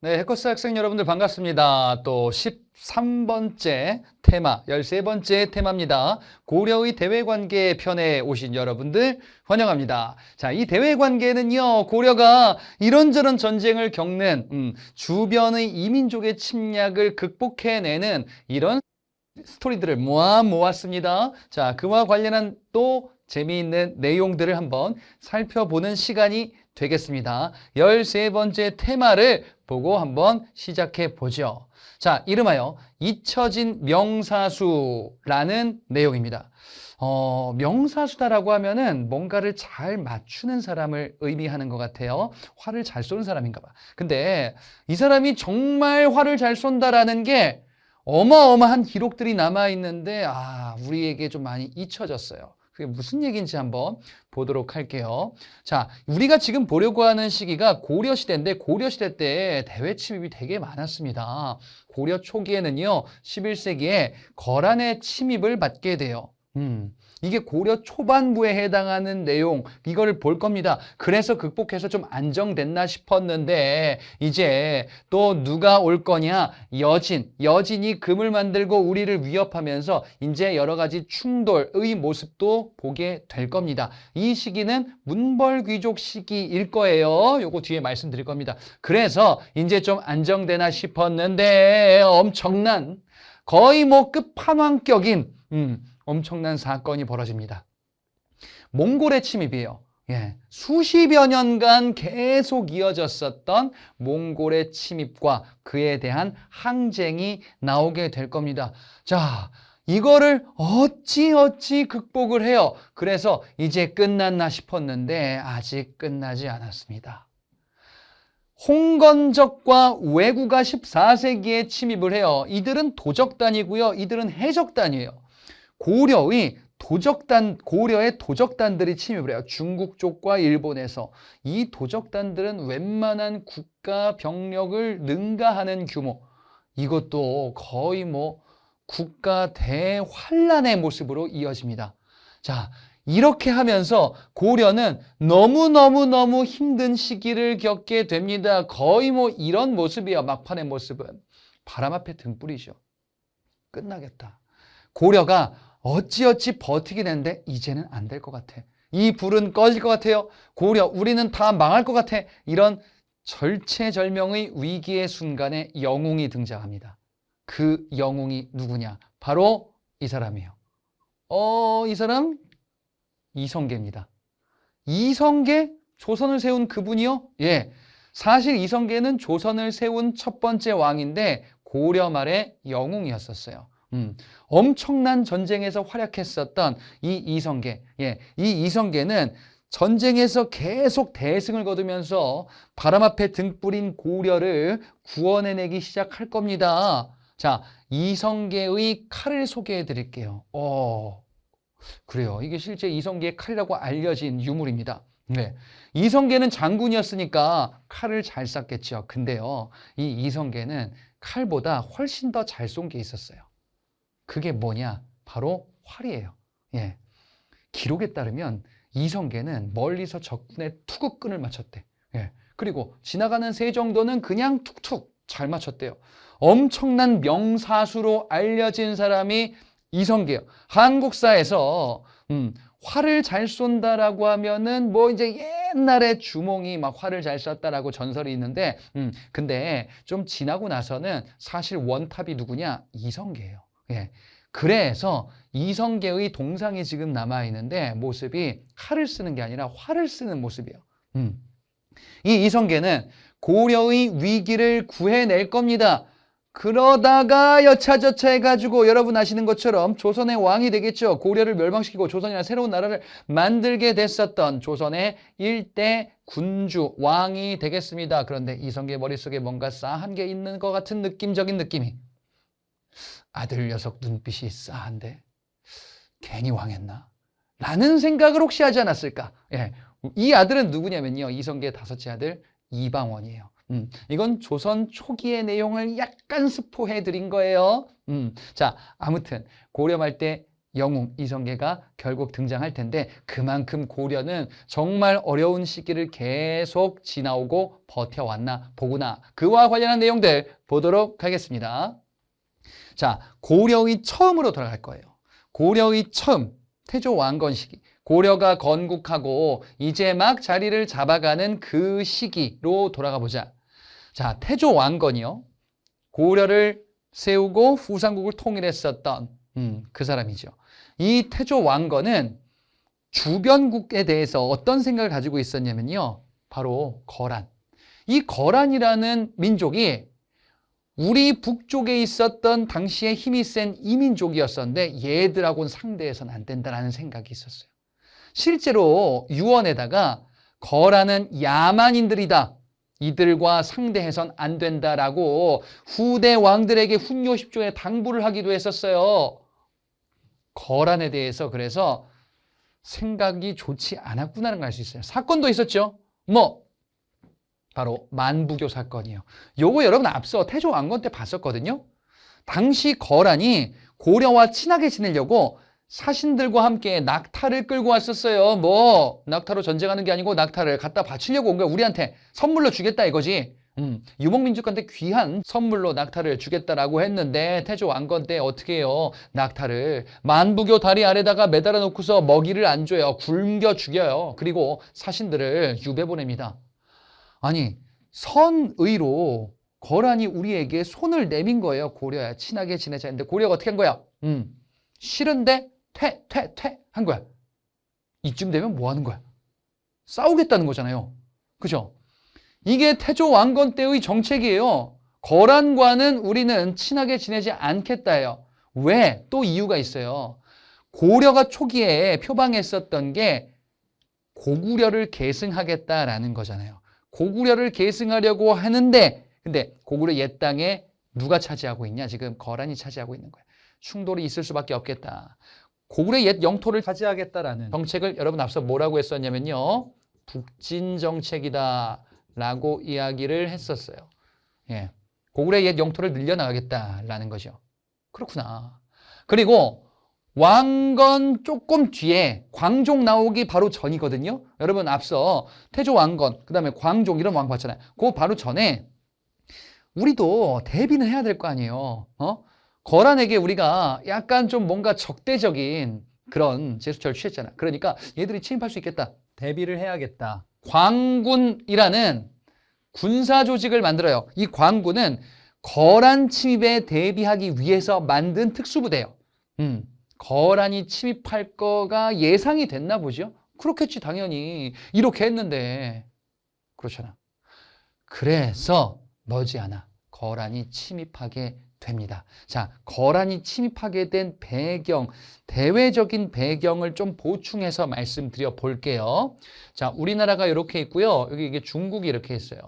네, 해커스 학생 여러분들 반갑습니다. 또 13번째 테마, 13번째 테마입니다. 고려의 대외관계 편에 오신 여러분들 환영합니다. 자, 이 대외관계는요, 고려가 이런저런 전쟁을 겪는 주변의 이민족의 침략을 극복해내는 이런 스토리들을 모았습니다. 자, 그와 관련한 또 재미있는 내용들을 한번 살펴보는 시간이 되겠습니다. 13번째 테마를 보고 한번 시작해 보죠. 자, 이름하여 잊혀진 명사수라는 내용입니다. 명사수다라고 하면은 뭔가를 잘 맞추는 사람을 의미하는 것 같아요. 활을 잘 쏘는 사람인가 봐. 근데 이 사람이 정말 활을 잘 쏜다라는 게 어마어마한 기록들이 남아있는데, 우리에게 좀 많이 잊혀졌어요. 그게 무슨 얘기인지 한번 보도록 할게요. 자, 우리가 지금 보려고 하는 시기가 고려시대인데, 고려시대 때 대외 침입이 되게 많았습니다. 고려 초기에는요, 11세기에 거란의 침입을 받게 돼요. 이게 고려 초반부에 해당하는 내용, 이거를 볼 겁니다. 그래서 극복해서 좀 안정됐나 싶었는데 이제 또 누가 올 거냐? 여진이 금을 만들고 우리를 위협하면서 이제 여러 가지 충돌의 모습도 보게 될 겁니다. 이 시기는 문벌귀족 시기일 거예요. 요거 뒤에 말씀드릴 겁니다. 그래서 이제 좀 안정되나 싶었는데 엄청난 거의 뭐 끝판왕격인 엄청난 사건이 벌어집니다. 몽골의 침입이에요. 수십여 년간 계속 이어졌었던 몽골의 침입과 그에 대한 항쟁이 나오게 될 겁니다. 자, 이거를 어찌 극복을 해요. 그래서 이제 끝났나 싶었는데 아직 끝나지 않았습니다. 홍건적과 왜구가 14세기에 침입을 해요. 이들은 도적단이고요. 이들은 해적단이에요. 고려의 도적단들이 침입을 해요. 중국 쪽과 일본에서. 이 도적단들은 웬만한 국가 병력을 능가하는 규모. 이것도 거의 뭐 국가 대환란의 모습으로 이어집니다. 자, 이렇게 하면서 고려는 너무 힘든 시기를 겪게 됩니다. 거의 뭐 이런 모습이에요. 막판의 모습은. 바람 앞에 등불이죠. 끝나겠다. 고려가 어찌 버티게 되는데 이제는 안 될 것 같아. 이 불은 꺼질 것 같아요. 고려, 우리는 다 망할 것 같아. 이런 절체절명의 위기의 순간에 영웅이 등장합니다. 그 영웅이 누구냐? 바로 이 사람이에요. 이 사람 이성계입니다. 이성계? 조선을 세운 그분이요? 예. 사실 이성계는 조선을 세운 첫 번째 왕인데 고려 말의 영웅이었었어요. 엄청난 전쟁에서 활약했었던 이 이성계. 이 이성계는 전쟁에서 계속 대승을 거두면서 바람 앞에 등불인 고려를 구원해내기 시작할 겁니다. 자, 이성계의 칼을 소개해 드릴게요. 그래요. 이게 실제 이성계의 칼이라고 알려진 유물입니다. 이성계는 장군이었으니까 칼을 잘 쐈겠죠. 근데요, 이 이성계는 칼보다 훨씬 더 잘 쏜 게 있었어요. 그게 뭐냐? 바로 활이에요. 기록에 따르면 이성계는 멀리서 적군의 투구끈을 맞췄대. 그리고 지나가는 새 정도는 그냥 툭툭 잘 맞췄대요. 엄청난 명사수로 알려진 사람이 이성계예요. 한국사에서 활을 잘 쏜다라고 하면은 뭐 이제 옛날에 주몽이 막 활을 잘 쐈다라고 전설이 있는데 근데 좀 지나고 나서는 사실 원탑이 누구냐? 이성계예요. 그래서 이성계의 동상이 지금 남아있는데 모습이 칼을 쓰는 게 아니라 활을 쓰는 모습이에요. 이 이성계는 고려의 위기를 구해낼 겁니다. 그러다가 여차저차 해가지고 여러분 아시는 것처럼 조선의 왕이 되겠죠. 고려를 멸망시키고 조선이라는 새로운 나라를 만들게 됐었던 조선의 일대 군주 왕이 되겠습니다. 그런데 이성계 머릿속에 뭔가 싸한 게 있는 것 같은 느낌적인 느낌이. 아들 녀석 눈빛이 싸한데 괜히 왕했나? 라는 생각을 혹시 하지 않았을까? 이 아들은 누구냐면요. 이성계의 다섯째 아들 이방원이에요. 이건 조선 초기의 내용을 약간 스포해 드린 거예요. 자, 아무튼 고려 말 때 영웅 이성계가 결국 등장할 텐데 그만큼 고려는 정말 어려운 시기를 계속 지나오고 버텨왔나 보구나. 그와 관련한 내용들 보도록 하겠습니다. 자, 고려의 처음으로 돌아갈 거예요. 고려의 처음, 태조 왕건 시기. 고려가 건국하고 이제 막 자리를 잡아가는 그 시기로 돌아가 보자. 자, 태조 왕건이요. 고려를 세우고 후삼국을 통일했었던 그 사람이죠. 이 태조 왕건은 주변국에 대해서 어떤 생각을 가지고 있었냐면요. 바로 거란. 이 거란이라는 민족이 우리 북쪽에 있었던 당시에 힘이 센 이민족이었었는데 얘들하고는 상대해서는 안 된다라는 생각이 있었어요. 실제로 유언에다가 거란은 야만인들이다. 이들과 상대해선 안 된다라고 후대 왕들에게 훈요 10조에 당부를 하기도 했었어요. 거란에 대해서 그래서 생각이 좋지 않았구나는 걸 알 수 있어요. 사건도 있었죠. 바로 만부교 사건이에요. 요거 여러분 앞서 태조 왕건 때 봤었거든요. 당시 거란이 고려와 친하게 지내려고 사신들과 함께 낙타를 끌고 왔었어요. 낙타로 전쟁하는 게 아니고 낙타를 갖다 바치려고 온 거야. 우리한테 선물로 주겠다 이거지. 유목민족한테 귀한 선물로 낙타를 주겠다라고 했는데 태조 왕건 때 어떻게 해요? 낙타를 만부교 다리 아래다가 매달아 놓고서 먹이를 안 줘요. 굶겨 죽여요. 그리고 사신들을 유배 보냅니다. 아니 선의로 거란이 우리에게 손을 내민 거예요. 고려야 친하게 지내자 했는데 고려가 어떻게 한 거야? 싫은데 퇴 한 거야. 이쯤 되면 뭐 하는 거야? 싸우겠다는 거잖아요. 그죠? 이게 태조 왕건 때의 정책이에요. 거란과는 우리는 친하게 지내지 않겠다예요. 왜? 또 이유가 있어요. 고려가 초기에 표방했었던 게 고구려를 계승하겠다라는 거잖아요. 고구려를 계승하려고 하는데 근데 고구려 옛 땅에 누가 차지하고 있냐? 지금 거란이 차지하고 있는 거야. 충돌이 있을 수밖에 없겠다. 고구려 옛 영토를 차지하겠다라는 정책을 여러분 앞서 뭐라고 했었냐면요. 북진 정책이다 라고 이야기를 했었어요. 예. 고구려 옛 영토를 늘려나가겠다라는 거죠. 그렇구나. 그리고 왕건 조금 뒤에 광종 나오기 바로 전이거든요. 여러분 앞서 태조 왕건, 그 다음에 광종 이런 왕 봤잖아요. 그 바로 전에 우리도 대비는 해야 될 거 아니에요. 거란에게 우리가 약간 좀 뭔가 적대적인 그런 제스처를 취했잖아. 그러니까 얘들이 침입할 수 있겠다. 대비를 해야겠다. 광군이라는 군사 조직을 만들어요. 이 광군은 거란 침입에 대비하기 위해서 만든 특수부대예요. 거란이 침입할 거가 예상이 됐나 보죠. 그렇겠지 당연히. 이렇게 했는데 그렇잖아. 그래서 머지않아 거란이 침입하게 됩니다. 자, 거란이 침입하게 된 배경, 대외적인 배경을 좀 보충해서 말씀드려 볼게요. 자, 우리나라가 이렇게 있고요. 여기 이게 중국이 이렇게 있어요.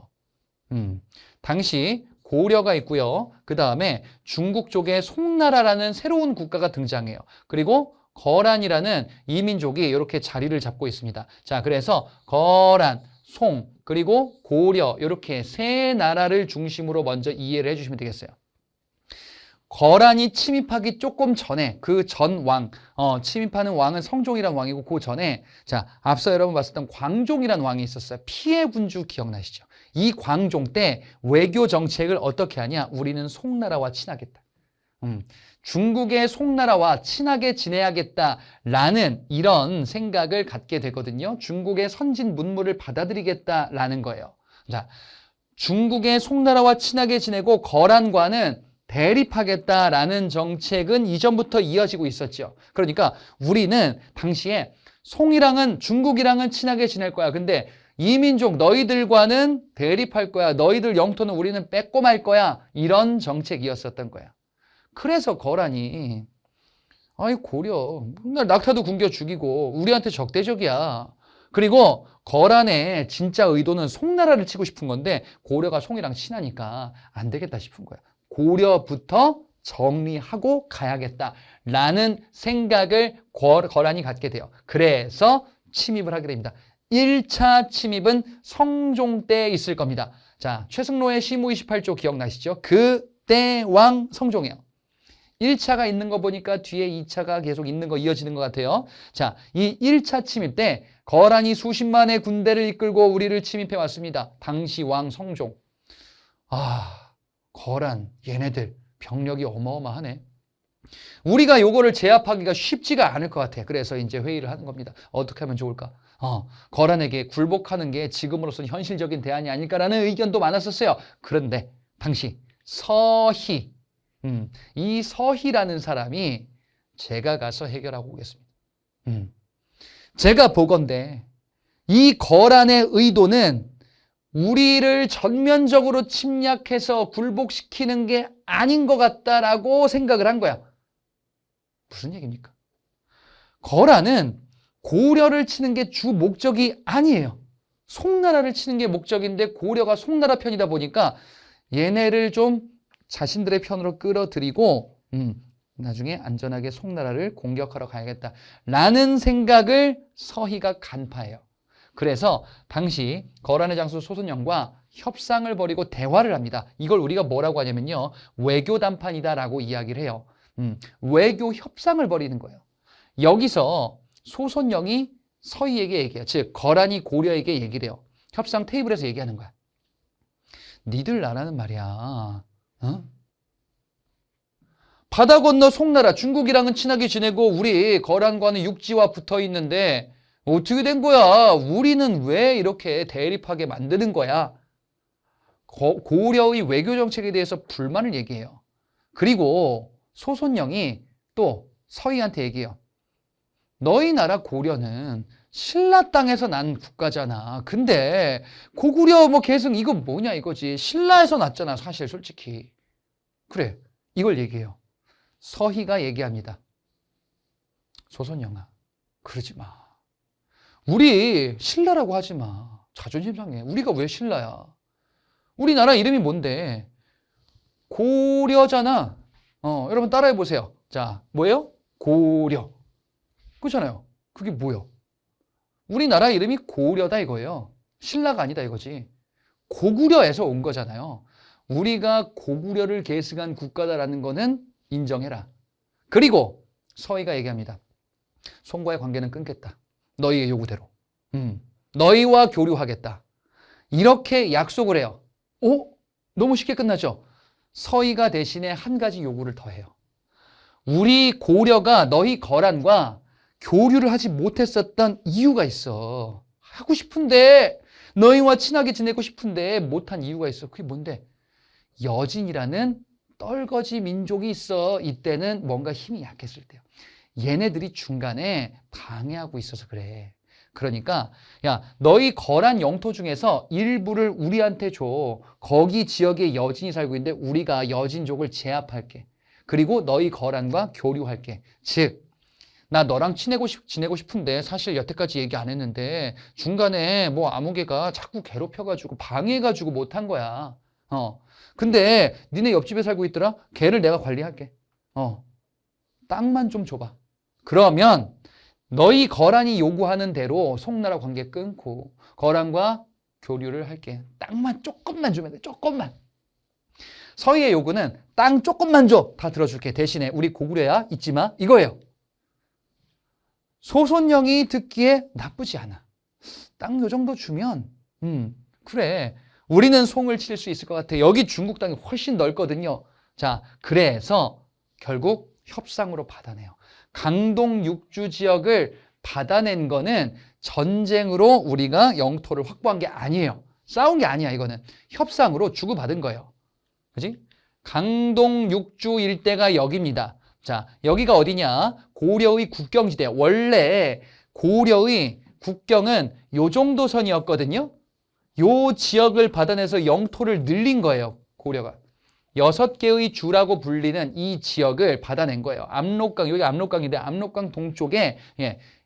당시 고려가 있고요. 그 다음에 중국 쪽에 송나라라는 새로운 국가가 등장해요. 그리고 거란이라는 이민족이 이렇게 자리를 잡고 있습니다. 자, 그래서 거란, 송, 그리고 고려 이렇게 세 나라를 중심으로 먼저 이해를 해주시면 되겠어요. 거란이 침입하기 조금 전에 그 전 왕, 침입하는 왕은 성종이라는 왕이고 그 전에 자 앞서 여러분 봤었던 광종이라는 왕이 있었어요. 피해 군주 기억나시죠? 이 광종 때 외교 정책을 어떻게 하냐? 우리는 송나라와 친하겠다. 중국의 송나라와 친하게 지내야겠다라는 이런 생각을 갖게 되거든요. 중국의 선진 문물을 받아들이겠다라는 거예요. 자, 중국의 송나라와 친하게 지내고 거란과는 대립하겠다라는 정책은 이전부터 이어지고 있었죠. 그러니까 우리는 당시에 송이랑은 중국이랑은 친하게 지낼 거야. 근데 이민족 너희들과는 대립할 거야. 너희들 영토는 우리는 뺏고 말 거야. 이런 정책이었었던 거야. 그래서 거란이 고려 맨날 낙타도 굶겨 죽이고 우리한테 적대적이야. 그리고 거란의 진짜 의도는 송나라를 치고 싶은 건데 고려가 송이랑 친하니까 안 되겠다 싶은 거야. 고려부터 정리하고 가야겠다라는 생각을 거란이 갖게 돼요. 그래서 침입을 하게 됩니다. 1차 침입은 성종 때 있을 겁니다. 자, 최승로의 시무 28조 기억나시죠? 그때 왕 성종이에요. 1차가 있는 거 보니까 뒤에 2차가 계속 있는 거 이어지는 것 같아요. 자, 이 1차 침입 때 거란이 수십만의 군대를 이끌고 우리를 침입해 왔습니다. 당시 왕 성종. 아, 거란 얘네들 병력이 어마어마하네. 우리가 요거를 제압하기가 쉽지가 않을 것 같아. 그래서 이제 회의를 하는 겁니다. 어떻게 하면 좋을까? 거란에게 굴복하는 게 지금으로서는 현실적인 대안이 아닐까라는 의견도 많았었어요. 그런데 당시 서희, 이 서희라는 사람이 제가 가서 해결하고 오겠습니다. 제가 보건대 이 거란의 의도는 우리를 전면적으로 침략해서 굴복시키는 게 아닌 것 같다라고 생각을 한 거야. 무슨 얘기입니까? 거란은 고려를 치는 게 주 목적이 아니에요. 송나라를 치는 게 목적인데 고려가 송나라 편이다 보니까 얘네를 좀 자신들의 편으로 끌어들이고 나중에 안전하게 송나라를 공격하러 가야겠다라는 생각을 서희가 간파해요. 그래서 당시 거란의 장수 소선영과 협상을 벌이고 대화를 합니다. 이걸 우리가 뭐라고 하냐면요. 외교 담판이다라고 이야기를 해요. 외교 협상을 벌이는 거예요. 여기서 소선영이 서희에게 얘기해요. 즉 거란이 고려에게 얘기를 해요. 협상 테이블에서 얘기하는 거야. 니들 나라는 말이야. 바다 건너 송나라 중국이랑은 친하게 지내고 우리 거란과는 육지와 붙어 있는데 어떻게 된 거야? 우리는 왜 이렇게 대립하게 만드는 거야? 고려의 외교 정책에 대해서 불만을 얘기해요. 그리고 소선영이 또 서희한테 얘기해요. 너희 나라 고려는 신라 땅에서 난 국가잖아. 근데 고구려 뭐 계승 이거 뭐냐 이거지. 신라에서 났잖아 사실 솔직히. 그래 이걸 얘기해요. 서희가 얘기합니다. 소선영아 그러지 마. 우리 신라라고 하지 마. 자존심 상해. 우리가 왜 신라야? 우리나라 이름이 뭔데? 고려잖아. 여러분 따라해 보세요. 자, 뭐예요? 고려. 그렇잖아요. 그게 뭐예요? 우리나라 이름이 고려다 이거예요. 신라가 아니다 이거지. 고구려에서 온 거잖아요. 우리가 고구려를 계승한 국가다라는 거는 인정해라. 그리고 서희가 얘기합니다. 송과의 관계는 끊겠다. 너희의 요구대로. 너희와 교류하겠다. 이렇게 약속을 해요. 너무 쉽게 끝나죠? 서희가 대신에 한 가지 요구를 더해요. 우리 고려가 너희 거란과 교류를 하지 못했었던 이유가 있어. 하고 싶은데 너희와 친하게 지내고 싶은데 못한 이유가 있어. 그게 뭔데? 여진이라는 떨거지 민족이 있어. 이때는 뭔가 힘이 약했을 때요. 얘네들이 중간에 방해하고 있어서 그래. 그러니까 야 너희 거란 영토 중에서 일부를 우리한테 줘. 거기 지역에 여진이 살고 있는데 우리가 여진족을 제압할게. 그리고 너희 거란과 교류할게. 즉 나 너랑 지내고 싶은데 사실 여태까지 얘기 안 했는데 중간에 뭐 아무개가 자꾸 괴롭혀가지고 방해해가지고 못한 거야. 근데 니네 옆집에 살고 있더라? 걔를 내가 관리할게. 땅만 좀 줘봐. 그러면 너희 거란이 요구하는 대로 송나라 관계 끊고 거란과 교류를 할게. 땅만 조금만 주면 돼. 조금만. 서희의 요구는 땅 조금만 줘. 다 들어줄게. 대신에 우리 고구려야 잊지 마. 이거예요. 소선영이 듣기에 나쁘지 않아. 땅 요 정도 주면 그래. 우리는 송을 칠 수 있을 것 같아. 여기 중국 땅이 훨씬 넓거든요. 자, 그래서 결국 협상으로 받아내요. 강동 육주 지역을 받아낸 거는 전쟁으로 우리가 영토를 확보한 게 아니에요. 싸운 게 아니야, 이거는. 협상으로 주고받은 거예요. 그지? 강동 육주 일대가 여기입니다. 자, 여기가 어디냐? 고려의 국경지대. 원래 고려의 국경은 요 정도 선이었거든요. 요 지역을 받아내서 영토를 늘린 거예요, 고려가. 6개의 주라고 불리는 이 지역을 받아낸 거예요. 압록강, 여기 압록강인데 압록강 동쪽에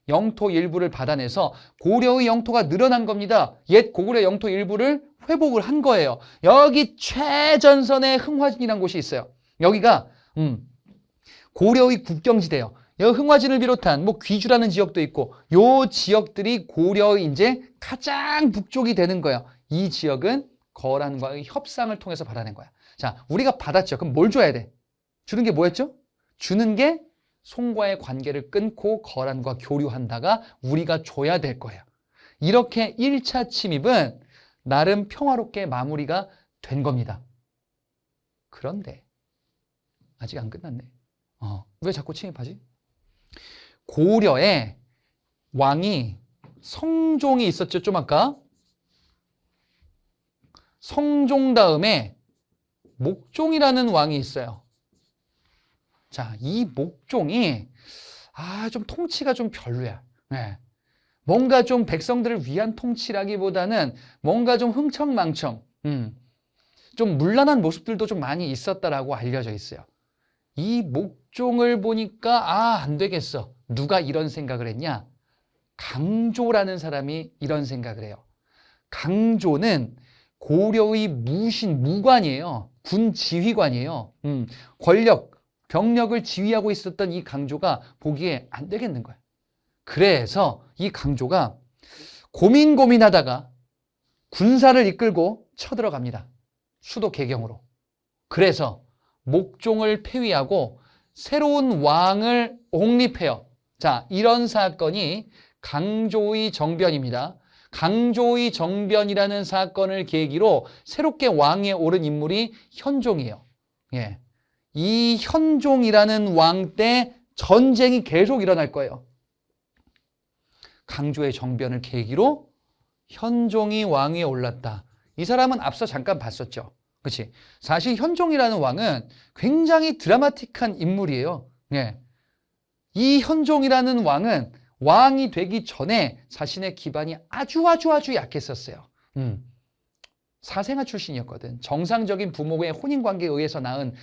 영토 일부를 받아내서 고려의 영토가 늘어난 겁니다. 옛 고구려 영토 일부를 회복을 한 거예요. 여기 최전선에 흥화진이라는 곳이 있어요. 여기가 고려의 국경지대예요. 여기 흥화진을 비롯한 뭐 귀주라는 지역도 있고 요 지역들이 고려의 이제 가장 북쪽이 되는 거예요. 이 지역은 거란과의 협상을 통해서 받아낸 거야. 자, 우리가 받았죠. 그럼 뭘 줘야 돼? 주는 게 뭐였죠? 주는 게 송과의 관계를 끊고 거란과 교류한다가 우리가 줘야 될 거예요. 이렇게 1차 침입은 나름 평화롭게 마무리가 된 겁니다. 그런데 아직 안 끝났네. 왜 자꾸 침입하지? 고려에 왕이 성종이 있었죠, 좀 아까. 성종 다음에 목종이라는 왕이 있어요. 자, 이 목종이 좀 통치가 좀 별로야. 네. 뭔가 좀 백성들을 위한 통치라기보다는 뭔가 좀 흥청망청, 좀 문란한 모습들도 좀 많이 있었다라고 알려져 있어요. 이 목종을 보니까 안 되겠어. 누가 이런 생각을 했냐? 강조라는 사람이 이런 생각을 해요. 강조는 고려의 무관이에요. 군 지휘관이에요. 권력, 병력을 지휘하고 있었던 이 강조가 보기에 안 되겠는 거예요. 그래서 이 강조가 고민하다가 군사를 이끌고 쳐들어갑니다. 수도 개경으로. 그래서 목종을 폐위하고 새로운 왕을 옹립해요. 자, 이런 사건이 강조의 정변입니다. 강조의 정변이라는 사건을 계기로 새롭게 왕에 오른 인물이 현종이에요. 예. 이 현종이라는 왕 때 전쟁이 계속 일어날 거예요. 강조의 정변을 계기로 현종이 왕위에 올랐다. 이 사람은 앞서 잠깐 봤었죠. 그렇지? 사실 현종이라는 왕은 굉장히 드라마틱한 인물이에요. 예. 이 현종이라는 왕은 왕이 되기 전에 자신의 기반이 아주 약했었어요. 사생아 출신이었거든. 정상적인 부모의 혼인관계에 의해서 낳은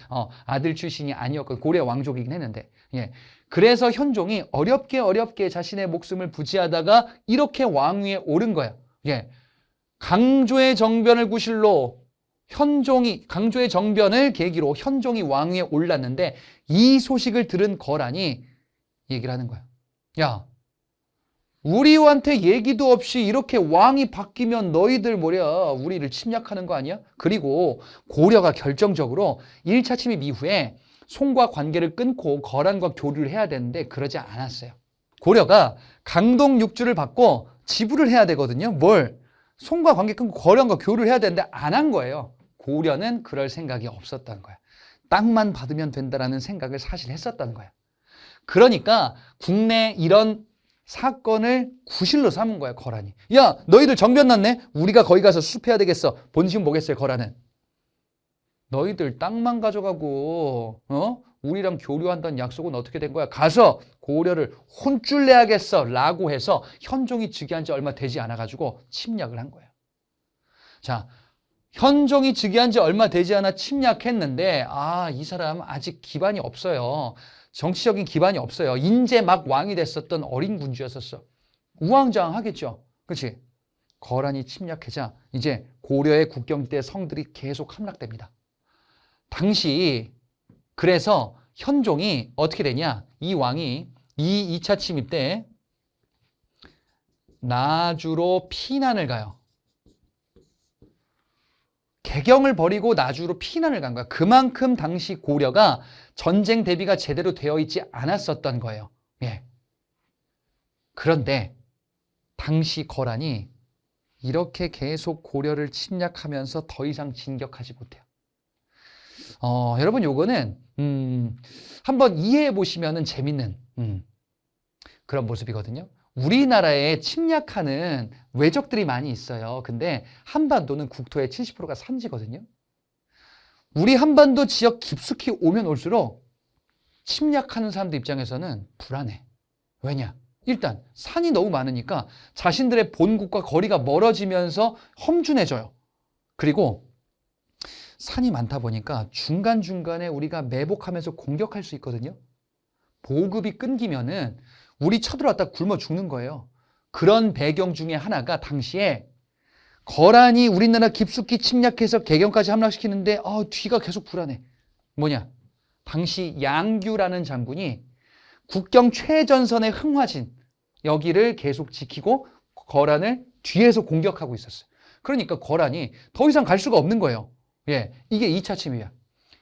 아들 출신이 아니었거든. 고려 왕족이긴 했는데. 예. 그래서 현종이 어렵게 자신의 목숨을 부지하다가 이렇게 왕위에 오른 거야. 예. 강조의 정변을 구실로 강조의 정변을 계기로 현종이 왕위에 올랐는데 이 소식을 들은 거란이 얘기를 하는 거야. 야, 우리한테 얘기도 없이 이렇게 왕이 바뀌면 너희들 우리를 침략하는 거 아니야? 그리고 고려가 결정적으로 1차 침입 이후에 송과 관계를 끊고 거란과 교류를 해야 되는데 그러지 않았어요. 고려가 강동 6주를 받고 지불을 해야 되거든요. 뭘? 송과 관계 끊고 거란과 교류를 해야 되는데 안 한 거예요. 고려는 그럴 생각이 없었다는 거야. 땅만 받으면 된다라는 생각을 사실 했었다는 거야. 그러니까 국내 이런 사건을 구실로 삼은 거야, 거란이. 야, 너희들 정변 났네? 우리가 거기 가서 수습해야 되겠어. 본심 뭐겠어요, 거란은? 너희들 땅만 가져가고 우리랑 교류한다는 약속은 어떻게 된 거야? 가서 고려를 혼쭐 내야겠어 라고 해서 현종이 즉위한 지 얼마 되지 않아가지고 침략을 한 거예요. 자, 현종이 즉위한 지 얼마 되지 않아 침략했는데 이 사람 아직 기반이 없어요. 정치적인 기반이 없어요. 인제 막 왕이 됐었던 어린 군주였었어. 우왕좌왕하겠죠. 그렇지? 거란이 침략하자 이제 고려의 국경지대 성들이 계속 함락됩니다. 당시 그래서 현종이 어떻게 되냐? 이 왕이 이 2차 침입 때 나주로 피난을 가요. 개경을 버리고 나주로 피난을 간 거야. 그만큼 당시 고려가 전쟁 대비가 제대로 되어 있지 않았었던 거예요. 예. 그런데 당시 거란이 이렇게 계속 고려를 침략하면서 더 이상 진격하지 못해요. 여러분 요거는 한번 이해해 보시면 재밌는 그런 모습이거든요. 우리나라에 침략하는 외적들이 많이 있어요. 근데 한반도는 국토의 70%가 산지거든요. 우리 한반도 지역 깊숙이 오면 올수록 침략하는 사람들 입장에서는 불안해. 왜냐? 일단 산이 너무 많으니까 자신들의 본국과 거리가 멀어지면서 험준해져요. 그리고 산이 많다 보니까 중간중간에 우리가 매복하면서 공격할 수 있거든요. 보급이 끊기면은 우리 쳐들어왔다 굶어 죽는 거예요. 그런 배경 중에 하나가 당시에 거란이 우리나라 깊숙이 침략해서 개경까지 함락시키는데 뒤가 계속 불안해. 뭐냐? 당시 양규라는 장군이 국경 최전선의 흥화진 여기를 계속 지키고 거란을 뒤에서 공격하고 있었어요. 그러니까 거란이 더 이상 갈 수가 없는 거예요. 예, 이게 2차 침입이야.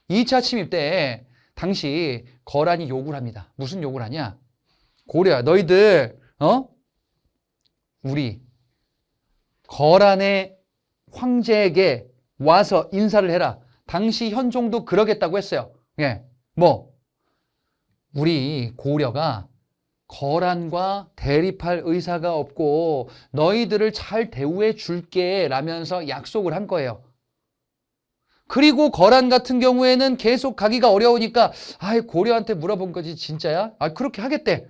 2차 침입 때 당시 거란이 요구를 합니다. 무슨 요구를 하냐? 고려야, 너희들 우리 거란의 황제에게 와서 인사를 해라. 당시 현종도 그러겠다고 했어요. 예, 우리 고려가 거란과 대립할 의사가 없고 너희들을 잘 대우해 줄게 라면서 약속을 한 거예요. 그리고 거란 같은 경우에는 계속 가기가 어려우니까 고려한테 물어본 거지 진짜야? 그렇게 하겠대.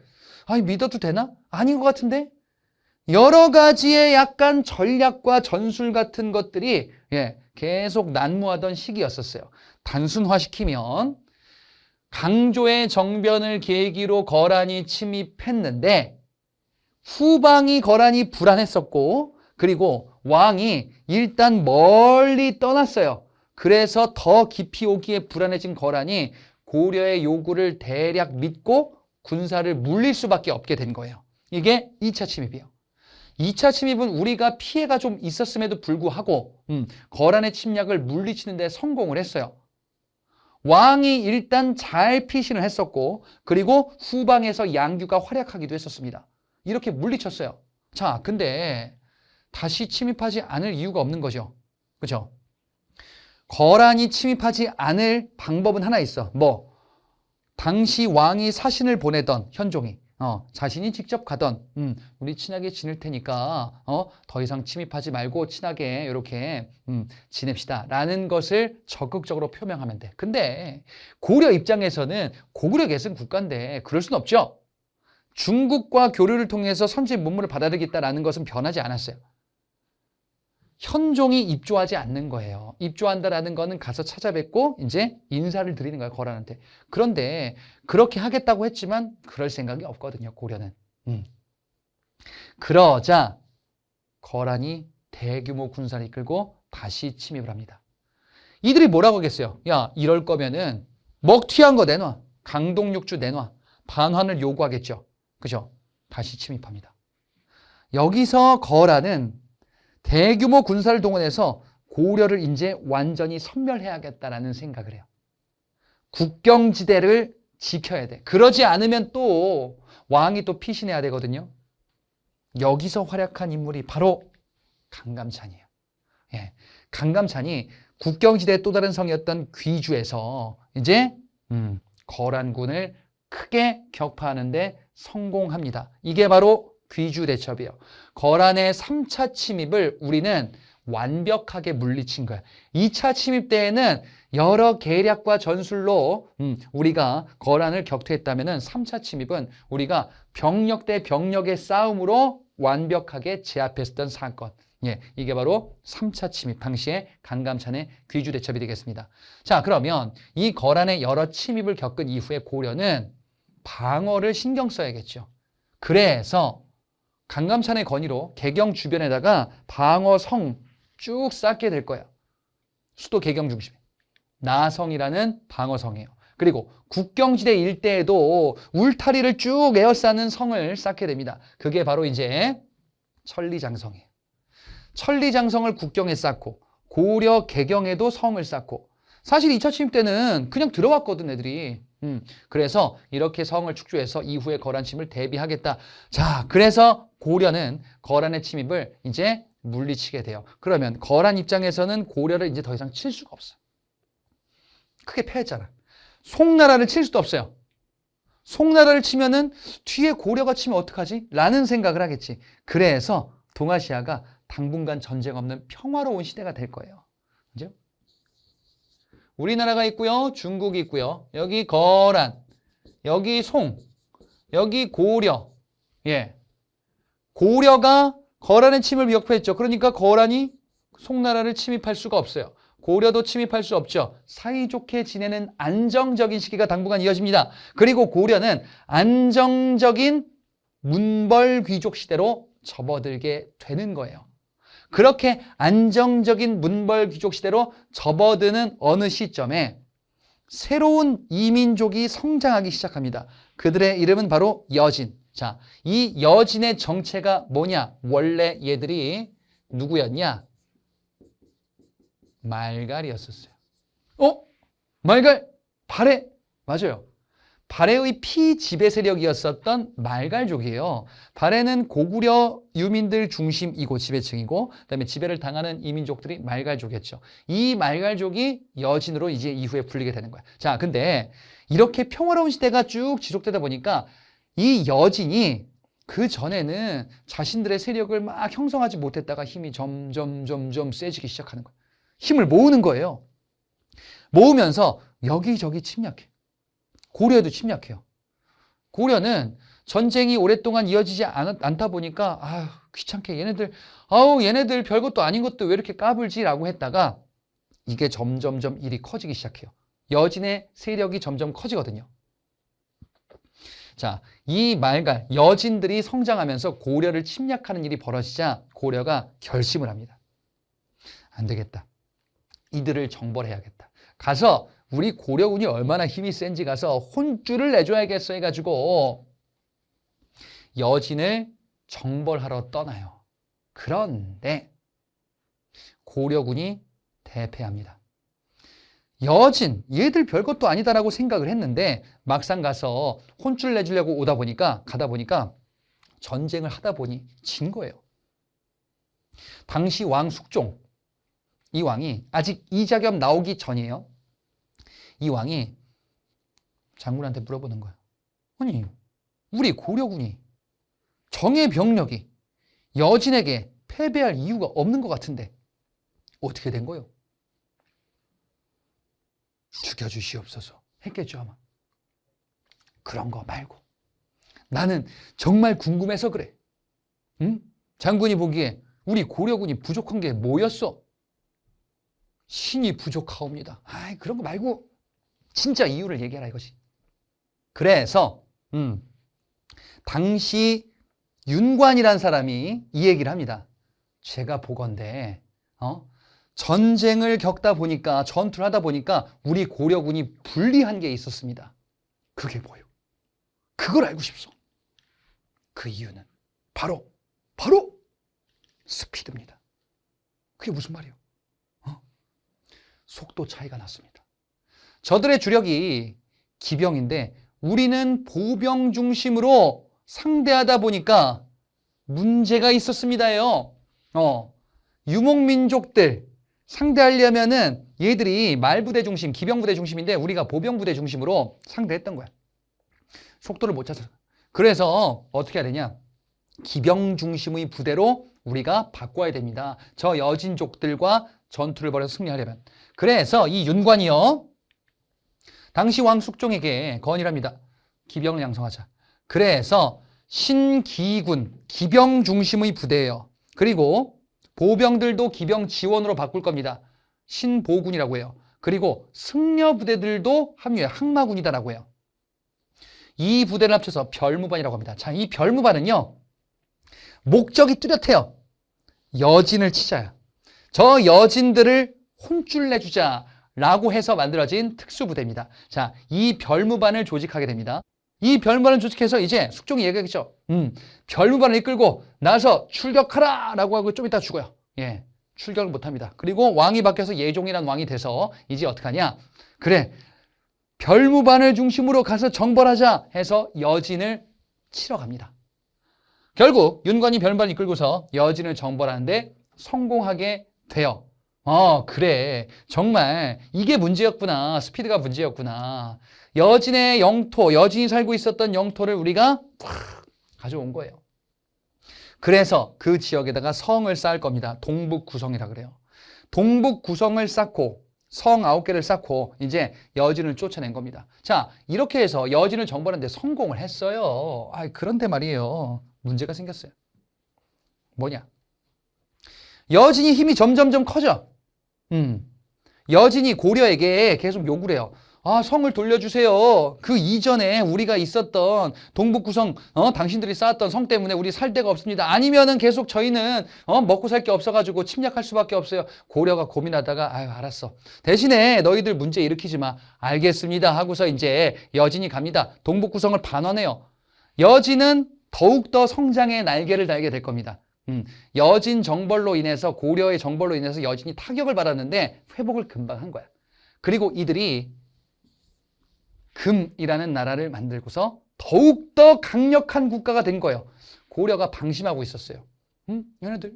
믿어도 되나? 아닌 것 같은데? 여러 가지의 약간 전략과 전술 같은 것들이 계속 난무하던 시기였었어요. 단순화시키면 강조의 정변을 계기로 거란이 침입했는데 후방이 거란이 불안했었고 그리고 왕이 일단 멀리 떠났어요. 그래서 더 깊이 오기에 불안해진 거란이 고려의 요구를 대략 믿고 군사를 물릴 수밖에 없게 된 거예요. 이게 2차 침입이에요. 2차 침입은 우리가 피해가 좀 있었음에도 불구하고 거란의 침략을 물리치는 데 성공을 했어요. 왕이 일단 잘 피신을 했었고 그리고 후방에서 양규가 활약하기도 했었습니다. 이렇게 물리쳤어요. 자, 근데 다시 침입하지 않을 이유가 없는 거죠. 그렇죠? 거란이 침입하지 않을 방법은 하나 있어. 당시 왕이 사신을 보내던 현종이 자신이 직접 가던 우리 친하게 지낼 테니까 더 이상 침입하지 말고 친하게 이렇게 지냅시다 라는 것을 적극적으로 표명하면 돼. 근데 고려 입장에서는 고구려 계승 국가인데 그럴 순 없죠. 중국과 교류를 통해서 선진 문물을 받아들이겠다라는 것은 변하지 않았어요. 현종이 입조하지 않는 거예요. 입조한다라는 거는 가서 찾아뵙고 이제 인사를 드리는 거예요, 거란한테. 그런데 그렇게 하겠다고 했지만 그럴 생각이 없거든요, 고려는. 그러자 거란이 대규모 군사를 이끌고 다시 침입을 합니다. 이들이 뭐라고 하겠어요? 야, 이럴 거면은 먹튀한 거 내놔. 강동육주 내놔. 반환을 요구하겠죠. 그죠? 다시 침입합니다. 여기서 거란은 대규모 군사를 동원해서 고려를 이제 완전히 섬멸해야겠다라는 생각을 해요. 국경지대를 지켜야 돼. 그러지 않으면 또 왕이 또 피신해야 되거든요. 여기서 활약한 인물이 바로 강감찬이에요. 강감찬이 국경지대의 또 다른 성이었던 귀주에서 이제 거란군을 크게 격파하는 데 성공합니다. 이게 바로 귀주 대첩이에요. 거란의 3차 침입을 우리는 완벽하게 물리친 거야. 2차 침입 때에는 여러 계략과 전술로 우리가 거란을 격퇴했다면 3차 침입은 우리가 병력 대 병력의 싸움으로 완벽하게 제압했던 사건. 이게 바로 3차 침입, 당시에 강감찬의 귀주 대첩이 되겠습니다. 자, 그러면 이 거란의 여러 침입을 겪은 이후에 고려는 방어를 신경 써야겠죠. 그래서 강감찬의 건의로 개경 주변에다가 방어성 쭉 쌓게 될 거예요. 수도 개경 중심에. 나성이라는 방어성이에요. 그리고 국경지대 일대에도 울타리를 쭉 에워싸는 성을 쌓게 됩니다. 그게 바로 이제 천리장성이에요. 천리장성을 국경에 쌓고 고려 개경에도 성을 쌓고 사실 2차 침입 때는 그냥 들어왔거든 애들이. 그래서 이렇게 성을 축조해서 이후에 거란 침입을 대비하겠다. 자, 그래서 고려는 거란의 침입을 이제 물리치게 돼요. 그러면 거란 입장에서는 고려를 이제 더 이상 칠 수가 없어. 크게 패했잖아. 송나라를 칠 수도 없어요. 송나라를 치면은 뒤에 고려가 치면 어떡하지? 라는 생각을 하겠지. 그래서 동아시아가 당분간 전쟁 없는 평화로운 시대가 될 거예요. 그죠? 우리나라가 있고요. 중국이 있고요. 여기 거란, 여기 송, 여기 고려. 고려가 거란의 침입을 역포했죠. 그러니까 거란이 송나라를 침입할 수가 없어요. 고려도 침입할 수 없죠. 사이좋게 지내는 안정적인 시기가 당분간 이어집니다. 그리고 고려는 안정적인 문벌 귀족 시대로 접어들게 되는 거예요. 그렇게 안정적인 문벌 귀족 시대로 접어드는 어느 시점에 새로운 이민족이 성장하기 시작합니다. 그들의 이름은 바로 여진. 자, 이 여진의 정체가 뭐냐? 원래 얘들이 누구였냐? 말갈이었었어요. 말갈? 발해? 맞아요. 발해의 피지배 세력이었었던 말갈족이에요. 발해는 고구려 유민들 중심이고 지배층이고 그다음에 지배를 당하는 이민족들이 말갈족이었죠. 이 말갈족이 여진으로 이제 이후에 불리게 되는 거야. 자, 근데 이렇게 평화로운 시대가 쭉 지속되다 보니까 이 여진이 그 전에는 자신들의 세력을 막 형성하지 못했다가 힘이 점점 세지기 시작하는 거예요. 힘을 모으는 거예요. 모으면서 여기저기 침략해. 고려에도 침략해요. 고려는 전쟁이 오랫동안 이어지지 않다 보니까 귀찮게 얘네들 별것도 아닌 것도 왜 이렇게 까불지라고 했다가 이게 점점점 일이 커지기 시작해요. 여진의 세력이 점점 커지거든요. 자, 이 말갈, 여진들이 성장하면서 고려를 침략하는 일이 벌어지자 고려가 결심을 합니다. 안 되겠다. 이들을 정벌해야겠다. 가서 우리 고려군이 얼마나 힘이 센지 가서 혼쭐을 내줘야겠어 해가지고 여진을 정벌하러 떠나요. 그런데 고려군이 대패합니다. 여진, 얘들 별것도 아니다라고 생각을 했는데 막상 가서 혼쭐 내주려고 가다 보니까 전쟁을 하다 보니 진 거예요. 당시 왕 숙종, 이 왕이 아직 이자겸 나오기 전이에요. 이 왕이 장군한테 물어보는 거예요. 아니, 우리 고려군이 정예 병력이 여진에게 패배할 이유가 없는 것 같은데 어떻게 된 거예요? 죽여주시옵소서 했겠죠 아마. 그런 거 말고 나는 정말 궁금해서 그래. 응? 장군이 보기에 우리 고려군이 부족한 게 뭐였어? 신이 부족하옵니다. 그런 거 말고 진짜 이유를 얘기하라 이거지. 그래서 당시 윤관이라는 사람이 이 얘기를 합니다. 제가 보건대 전쟁을 겪다 보니까 전투를 하다 보니까 우리 고려군이 불리한 게 있었습니다. 그게 뭐예요? 그걸 알고 싶소. 그 이유는 바로 스피드입니다. 그게 무슨 말이에요? 속도 차이가 났습니다. 저들의 주력이 기병인데 우리는 보병 중심으로 상대하다 보니까 문제가 있었습니다요. 유목민족들 상대하려면은 얘들이 말부대 중심, 기병부대 중심인데 우리가 보병부대 중심으로 상대했던 거야. 속도를 못 찾아서. 그래서 어떻게 해야 되냐? 기병 중심의 부대로 우리가 바꿔야 됩니다. 저 여진족들과 전투를 벌여서 승리하려면. 그래서 이 윤관이요. 당시 왕 숙종에게 건의를 합니다. 기병을 양성하자. 그래서 신기군, 기병 중심의 부대예요. 그리고 보병들도 기병 지원으로 바꿀 겁니다. 신보군이라고 해요. 그리고 승려 부대들도 합류해요. 항마군이다라고 해요. 이 부대를 합쳐서 별무반이라고 합니다. 자, 이 별무반은요. 목적이 뚜렷해요. 여진을 치자야. 저 여진들을 혼쭐 내주자라고 해서 만들어진 특수부대입니다. 자, 이 별무반을 조직하게 됩니다. 이 별무반을 조직해서 이제 숙종이 얘기하겠죠. 별무반을 이끌고 나서 출격하라! 라고 하고 좀 이따 죽어요. 예, 출격을 못합니다. 그리고 왕이 바뀌어서 예종이라는 왕이 돼서 이제 어떡하냐? 그래, 별무반을 중심으로 가서 정벌하자 해서 여진을 치러 갑니다. 결국 윤관이 별무반을 이끌고서 여진을 정벌하는데 성공하게 돼요. 그래. 정말 이게 문제였구나. 스피드가 문제였구나. 여진의 영토, 여진이 살고 있었던 영토를 우리가 가져온 거예요. 그래서 그 지역에다가 성을 쌓을 겁니다. 동북구성이라 그래요. 동북구성을 쌓고 성 9개를 쌓고 이제 여진을 쫓아낸 겁니다. 자, 이렇게 해서 여진을 정벌하는데 성공을 했어요. 그런데 말이에요. 문제가 생겼어요. 뭐냐? 여진이 힘이 점점점 커져. 여진이 고려에게 계속 요구를 해요. 성을 돌려주세요. 그 이전에 우리가 있었던 동북구성, 당신들이 쌓았던 성 때문에 우리 살 데가 없습니다. 아니면은 계속 저희는, 먹고 살 게 없어가지고 침략할 수밖에 없어요. 고려가 고민하다가, 알았어. 대신에 너희들 문제 일으키지 마. 알겠습니다. 하고서 이제 여진이 갑니다. 동북구성을 반환해요. 여진은 더욱더 성장의 날개를 달게 될 겁니다. 여진 정벌로 인해서, 고려의 정벌로 인해서 여진이 타격을 받았는데 회복을 금방 한 거야. 그리고 이들이 금이라는 나라를 만들고서 더욱더 강력한 국가가 된 거예요. 고려가 방심하고 있었어요. 얘네들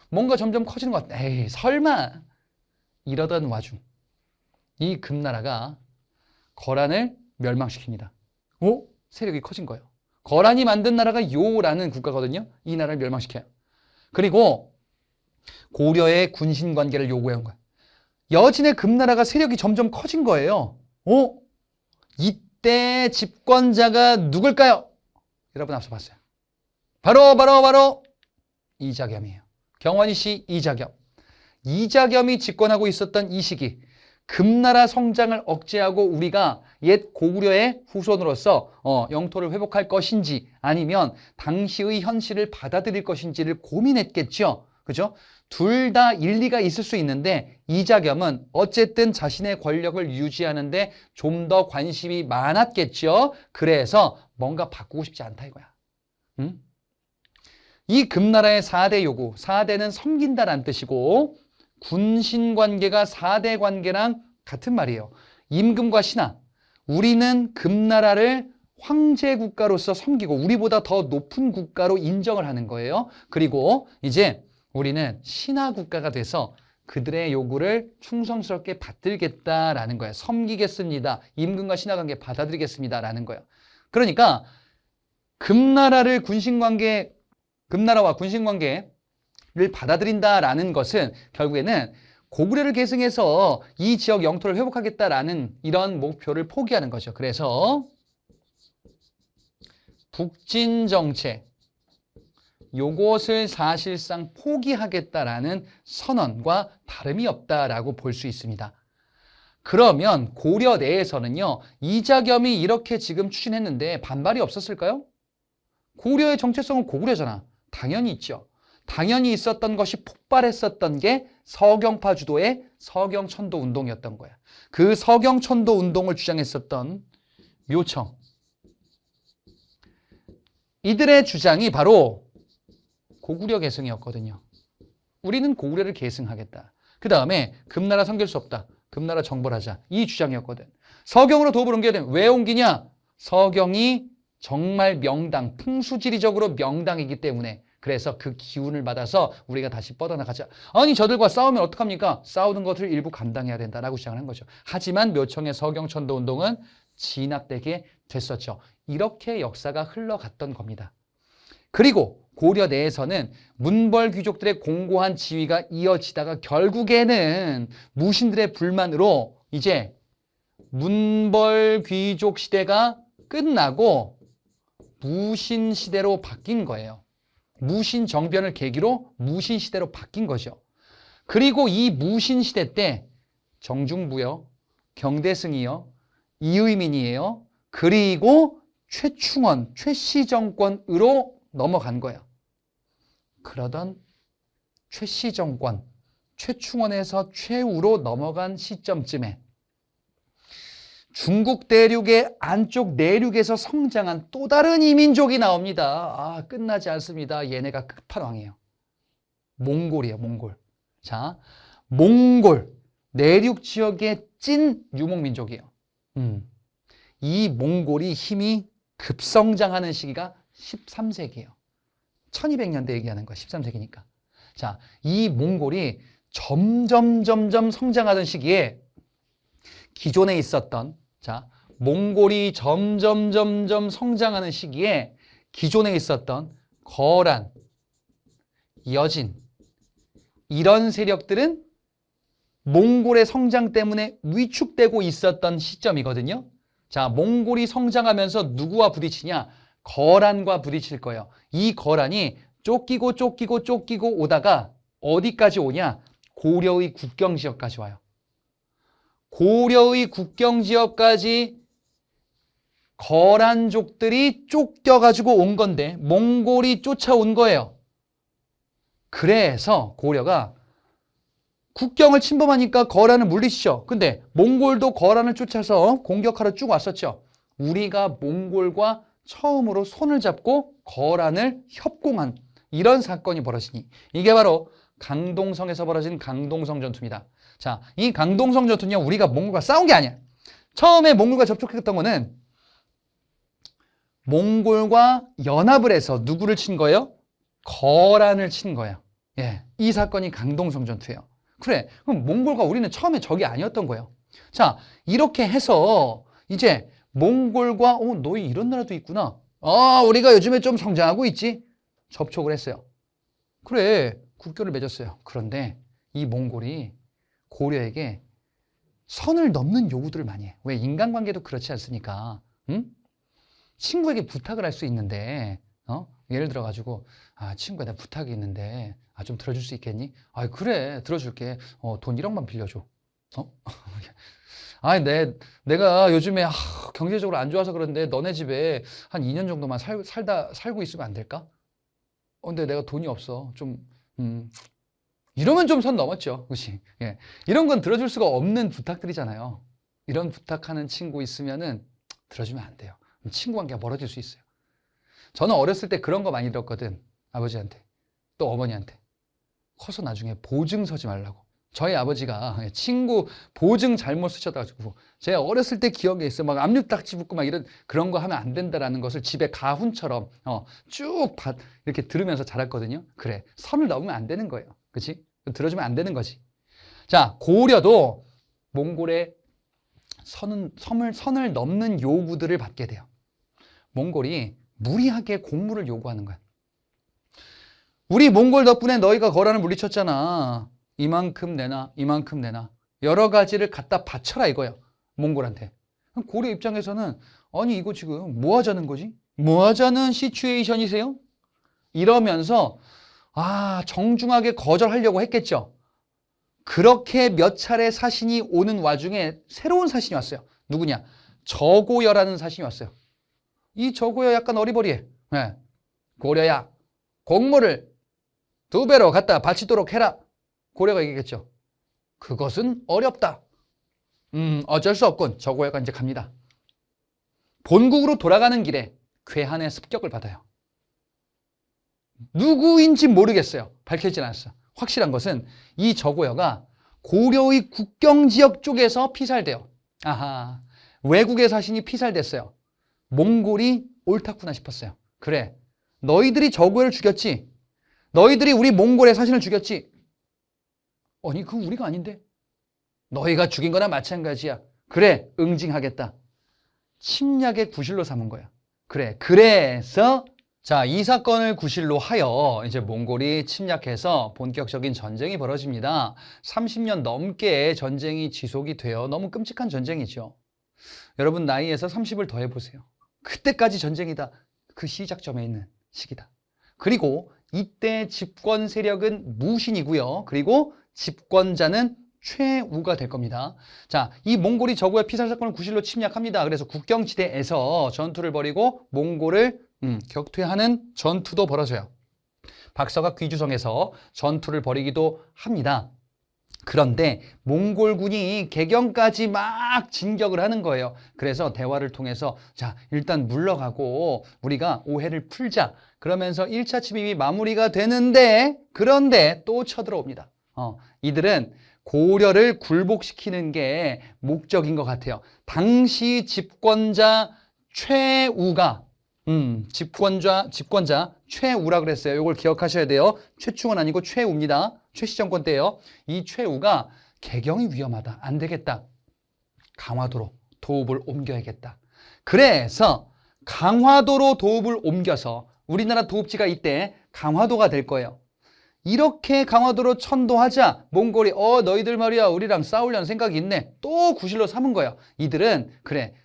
뭔가 점점 커지는 것 같아. 에이, 설마. 이러던 와중 이 금나라가 거란을 멸망시킵니다. 오? 세력이 커진 거예요. 거란이 만든 나라가 요라는 국가거든요. 이 나라를 멸망시켜요. 그리고 고려의 군신 관계를 요구해온 거예요. 여진의 금나라가 세력이 점점 커진 거예요. 이때 집권자가 누굴까요? 여러분 앞서 봤어요. 바로 이자겸이에요. 경원이 씨 이자겸. 이자겸이 집권하고 있었던 이 시기, 금나라 성장을 억제하고 우리가 옛 고구려의 후손으로서 영토를 회복할 것인지 아니면 당시의 현실을 받아들일 것인지를 고민했겠죠. 그죠? 둘 다 일리가 있을 수 있는데 이자겸은 어쨌든 자신의 권력을 유지하는데 좀 더 관심이 많았겠죠. 그래서 뭔가 바꾸고 싶지 않다 이거야. 이 금나라의 4대 요구, 4대는 섬긴다라는 뜻이고 군신관계가 4대 관계랑 같은 말이에요. 임금과 신하, 우리는 금나라를 황제 국가로서 섬기고 우리보다 더 높은 국가로 인정을 하는 거예요. 그리고 이제 우리는 신하 국가가 돼서 그들의 요구를 충성스럽게 받들겠다라는 거예요. 섬기겠습니다. 임금과 신하 관계 받아들이겠습니다라는 거예요. 그러니까 금나라와 군신관계를 받아들인다라는 것은 결국에는 고구려를 계승해서 이 지역 영토를 회복하겠다라는 이런 목표를 포기하는 거죠. 그래서 북진 정책, 요것을 사실상 포기하겠다라는 선언과 다름이 없다라고 볼 수 있습니다. 그러면 고려 내에서는요, 이자겸이 이렇게 지금 추진했는데 반발이 없었을까요? 고려의 정체성은 고구려잖아. 당연히 있죠. 당연히 있었던 것이 폭발했었던 게 서경파 주도의 서경천도 운동이었던 거야. 그 서경천도 운동을 주장했었던 묘청. 이들의 주장이 바로 고구려 계승이었거든요. 우리는 고구려를 계승하겠다. 그 다음에 금나라 섬길 수 없다. 금나라 정벌하자. 이 주장이었거든. 서경으로 도읍을 옮겨야 되면 왜 옮기냐? 서경이 정말 명당, 풍수지리적으로 명당이기 때문에 그래서 그 기운을 받아서 우리가 다시 뻗어나가자. 아니 저들과 싸우면 어떡합니까? 싸우는 것을 일부 감당해야 된다라고 주장을 한 거죠. 하지만 묘청의 서경천도 운동은 진압되게 됐었죠. 이렇게 역사가 흘러갔던 겁니다. 그리고 고려 내에서는 문벌 귀족들의 공고한 지위가 이어지다가 결국에는 무신들의 불만으로 이제 문벌 귀족 시대가 끝나고 무신 시대로 바뀐 거예요. 무신 정변을 계기로 무신 시대로 바뀐 거죠. 그리고 이 무신 시대 때 정중부요, 경대승이요, 이의민이에요. 그리고 최충원, 최씨 정권으로 넘어간 거예요. 그러던 최씨 정권, 최충원에서 최우로 넘어간 시점쯤에 중국 대륙의 안쪽 내륙에서 성장한 또 다른 이민족이 나옵니다. 끝나지 않습니다. 얘네가 끝판왕이에요. 몽골이에요, 몽골. 자, 몽골, 내륙 지역의 찐 유목민족이에요. 이 몽골이 힘이 급성장하는 시기가 13세기예요. 1200년대 얘기하는 거야, 13세기니까. 자, 이 몽골이 점점 성장하던 시기에 기존에 있었던 몽골이 점점 성장하는 시기에 기존에 있었던 거란, 여진 이런 세력들은 몽골의 성장 때문에 위축되고 있었던 시점이거든요. 자, 몽골이 성장하면서 누구와 부딪히냐? 거란과 부딪힐 거예요. 이 거란이 쫓기고 오다가 어디까지 오냐? 고려의 국경지역까지 와요. 고려의 국경지역까지 거란족들이 쫓겨가지고 온 건데 몽골이 쫓아온 거예요. 그래서 고려가 국경을 침범하니까 거란을 물리시죠. 근데 몽골도 거란을 쫓아서 공격하러 쭉 왔었죠. 우리가 몽골과 처음으로 손을 잡고 거란을 협공한 이런 사건이 벌어지니 이게 바로 강동성에서 벌어진 강동성 전투입니다. 자, 이 강동성 전투는요, 우리가 몽골과 싸운 게 아니야. 처음에 몽골과 접촉했던 거는 몽골과 연합을 해서 누구를 친 거예요? 거란을 친 거예요. 예, 이 사건이 강동성 전투예요. 그래, 그럼 몽골과 우리는 처음에 적이 아니었던 거예요. 자, 이렇게 해서 이제 몽골과 너희 이런 나라도 있구나. 우리가 요즘에 좀 성장하고 있지? 접촉을 했어요. 그래, 국교를 맺었어요. 그런데 이 몽골이 고려에게 선을 넘는 요구들을 많이 해. 왜? 인간관계도 그렇지 않습니까? 응? 친구에게 부탁을 할 수 있는데 예를 들어가지고 친구야, 나 부탁이 있는데 좀 들어줄 수 있겠니? 그래, 들어줄게. 돈 1억만 빌려줘. 내가 요즘에 경제적으로 안 좋아서 그런데 너네 집에 한 2년 정도만 살고 있으면 안 될까? 근데 내가 돈이 없어. 이러면 좀 선 넘었죠. 그치? 예. 이런 건 들어줄 수가 없는 부탁들이잖아요. 이런 부탁하는 친구 있으면은 들어주면 안 돼요. 친구 관계가 멀어질 수 있어요. 저는 어렸을 때 그런 거 많이 들었거든. 아버지한테. 또 어머니한테. 커서 나중에 보증 서지 말라고. 저희 아버지가 친구 보증 잘못 쓰셔가지고 제가 어렸을 때 기억에 있어요. 막 압력딱지 붙고 막 이런 그런 거 하면 안 된다라는 것을 집에 가훈처럼 쭉 이렇게 들으면서 자랐거든요. 그래, 선을 넘으면 안 되는 거예요. 그렇지? 들어주면 안 되는 거지. 자, 고려도 몽골의 선을 넘는 요구들을 받게 돼요. 몽골이 무리하게 공물을 요구하는 거야. 우리 몽골 덕분에 너희가 거란을 물리쳤잖아. 이만큼 내놔, 이만큼 내놔. 여러 가지를 갖다 바쳐라 이거예요. 몽골한테. 고려 입장에서는 아니 이거 지금 뭐 하자는 거지? 뭐 하자는 시츄에이션이세요? 이러면서 정중하게 거절하려고 했겠죠. 그렇게 몇 차례 사신이 오는 와중에 새로운 사신이 왔어요. 누구냐? 저고여라는 사신이 왔어요. 이 저고여 약간 어리버리해. 네. 고려야, 공물을 2배로 갖다 바치도록 해라. 고려가 얘기했겠죠. 그것은 어렵다. 어쩔 수 없군. 저고여가 이제 갑니다. 본국으로 돌아가는 길에 괴한의 습격을 받아요. 누구인지 모르겠어요. 밝혀지지 않았어. 확실한 것은 이 저고여가 고려의 국경지역 쪽에서 피살돼요. 외국의 사신이 피살됐어요. 몽골이 옳다구나 싶었어요. 그래, 너희들이 저고여를 죽였지. 너희들이 우리 몽골의 사신을 죽였지. 아니, 그건 우리가 아닌데. 너희가 죽인 거나 마찬가지야. 그래, 응징하겠다. 침략의 구실로 삼은 거야. 그래, 그래서 자, 이 사건을 구실로 하여 이제 몽골이 침략해서 본격적인 전쟁이 벌어집니다. 30년 넘게 전쟁이 지속이 돼요. 너무 끔찍한 전쟁이죠. 여러분 나이에서 30을 더해보세요. 그때까지 전쟁이다. 그 시작점에 있는 시기다. 그리고 이때 집권 세력은 무신이고요. 그리고 집권자는 최우가 될 겁니다. 자, 이 몽골이 저고여 피살 사건을 구실로 침략합니다. 그래서 국경지대에서 전투를 벌이고 몽골을 격퇴하는 전투도 벌어져요. 박서가 귀주성에서 전투를 벌이기도 합니다. 그런데 몽골군이 개경까지 막 진격을 하는 거예요. 그래서 대화를 통해서 자, 일단 물러가고 우리가 오해를 풀자. 그러면서 1차 침입이 마무리가 되는데 그런데 또 쳐들어옵니다. 이들은 고려를 굴복시키는 게 목적인 것 같아요. 당시 집권자 최우가 집권자 최우라 그랬어요. 이걸 기억하셔야 돼요. 최충은 아니고 최우입니다. 최시정권 때예요. 이 최우가 개경이 위험하다. 안 되겠다. 강화도로 도읍을 옮겨야겠다. 그래서 강화도로 도읍을 옮겨서 우리나라 도읍지가 이때 강화도가 될 거예요. 이렇게 강화도로 천도하자 몽골이 너희들 말이야 우리랑 싸우려는 생각이 있네. 또 구실로 삼은 거예요. 이들은 그래.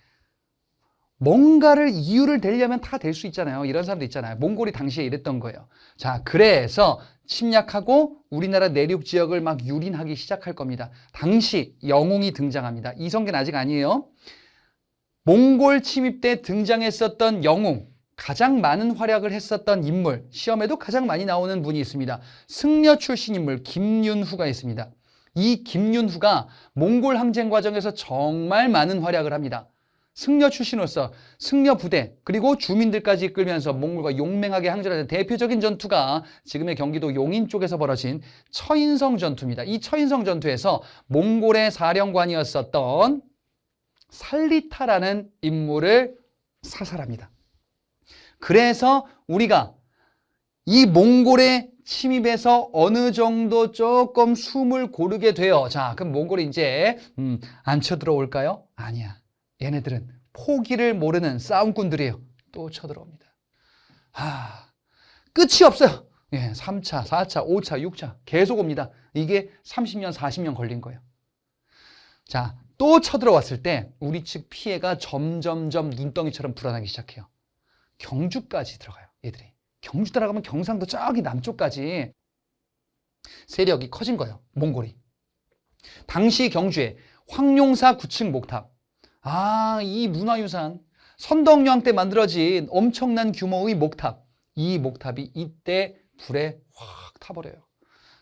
뭔가를 이유를 대려면 다 될 수 있잖아요. 이런 사람도 있잖아요. 몽골이 당시에 이랬던 거예요. 자, 그래서 침략하고 우리나라 내륙 지역을 막 유린하기 시작할 겁니다. 당시 영웅이 등장합니다. 이성계는 아직 아니에요. 몽골 침입 때 등장했었던 영웅, 가장 많은 활약을 했었던 인물, 시험에도 가장 많이 나오는 분이 있습니다. 승려 출신 인물 김윤후가 있습니다. 이 김윤후가 몽골 항쟁 과정에서 정말 많은 활약을 합니다. 승려 출신으로서 승려 부대 그리고 주민들까지 이끌면서 몽골과 용맹하게 항전하는 대표적인 전투가 지금의 경기도 용인 쪽에서 벌어진 처인성 전투입니다. 이 처인성 전투에서 몽골의 사령관이었었던 살리타라는 인물을 사살합니다. 그래서 우리가 이 몽골의 침입에서 어느 정도 조금 숨을 고르게 돼요. 자, 그럼 몽골이 이제 안 쳐들어올까요? 아니야. 얘네들은 포기를 모르는 싸움꾼들이에요. 또 쳐들어옵니다. 끝이 없어요. 예, 3차, 4차, 5차, 6차 계속 옵니다. 이게 30년, 40년 걸린 거예요. 자, 또 쳐들어왔을 때 우리 측 피해가 점점점 눈덩이처럼 불어나기 시작해요. 경주까지 들어가요, 얘들이. 경주 따라가면 경상도 저기 남쪽까지 세력이 커진 거예요, 몽골이. 당시 경주에 황룡사 9층 목탑. 이 문화유산, 선덕여왕 때 만들어진 엄청난 규모의 목탑. 이 목탑이 이때 불에 확 타버려요.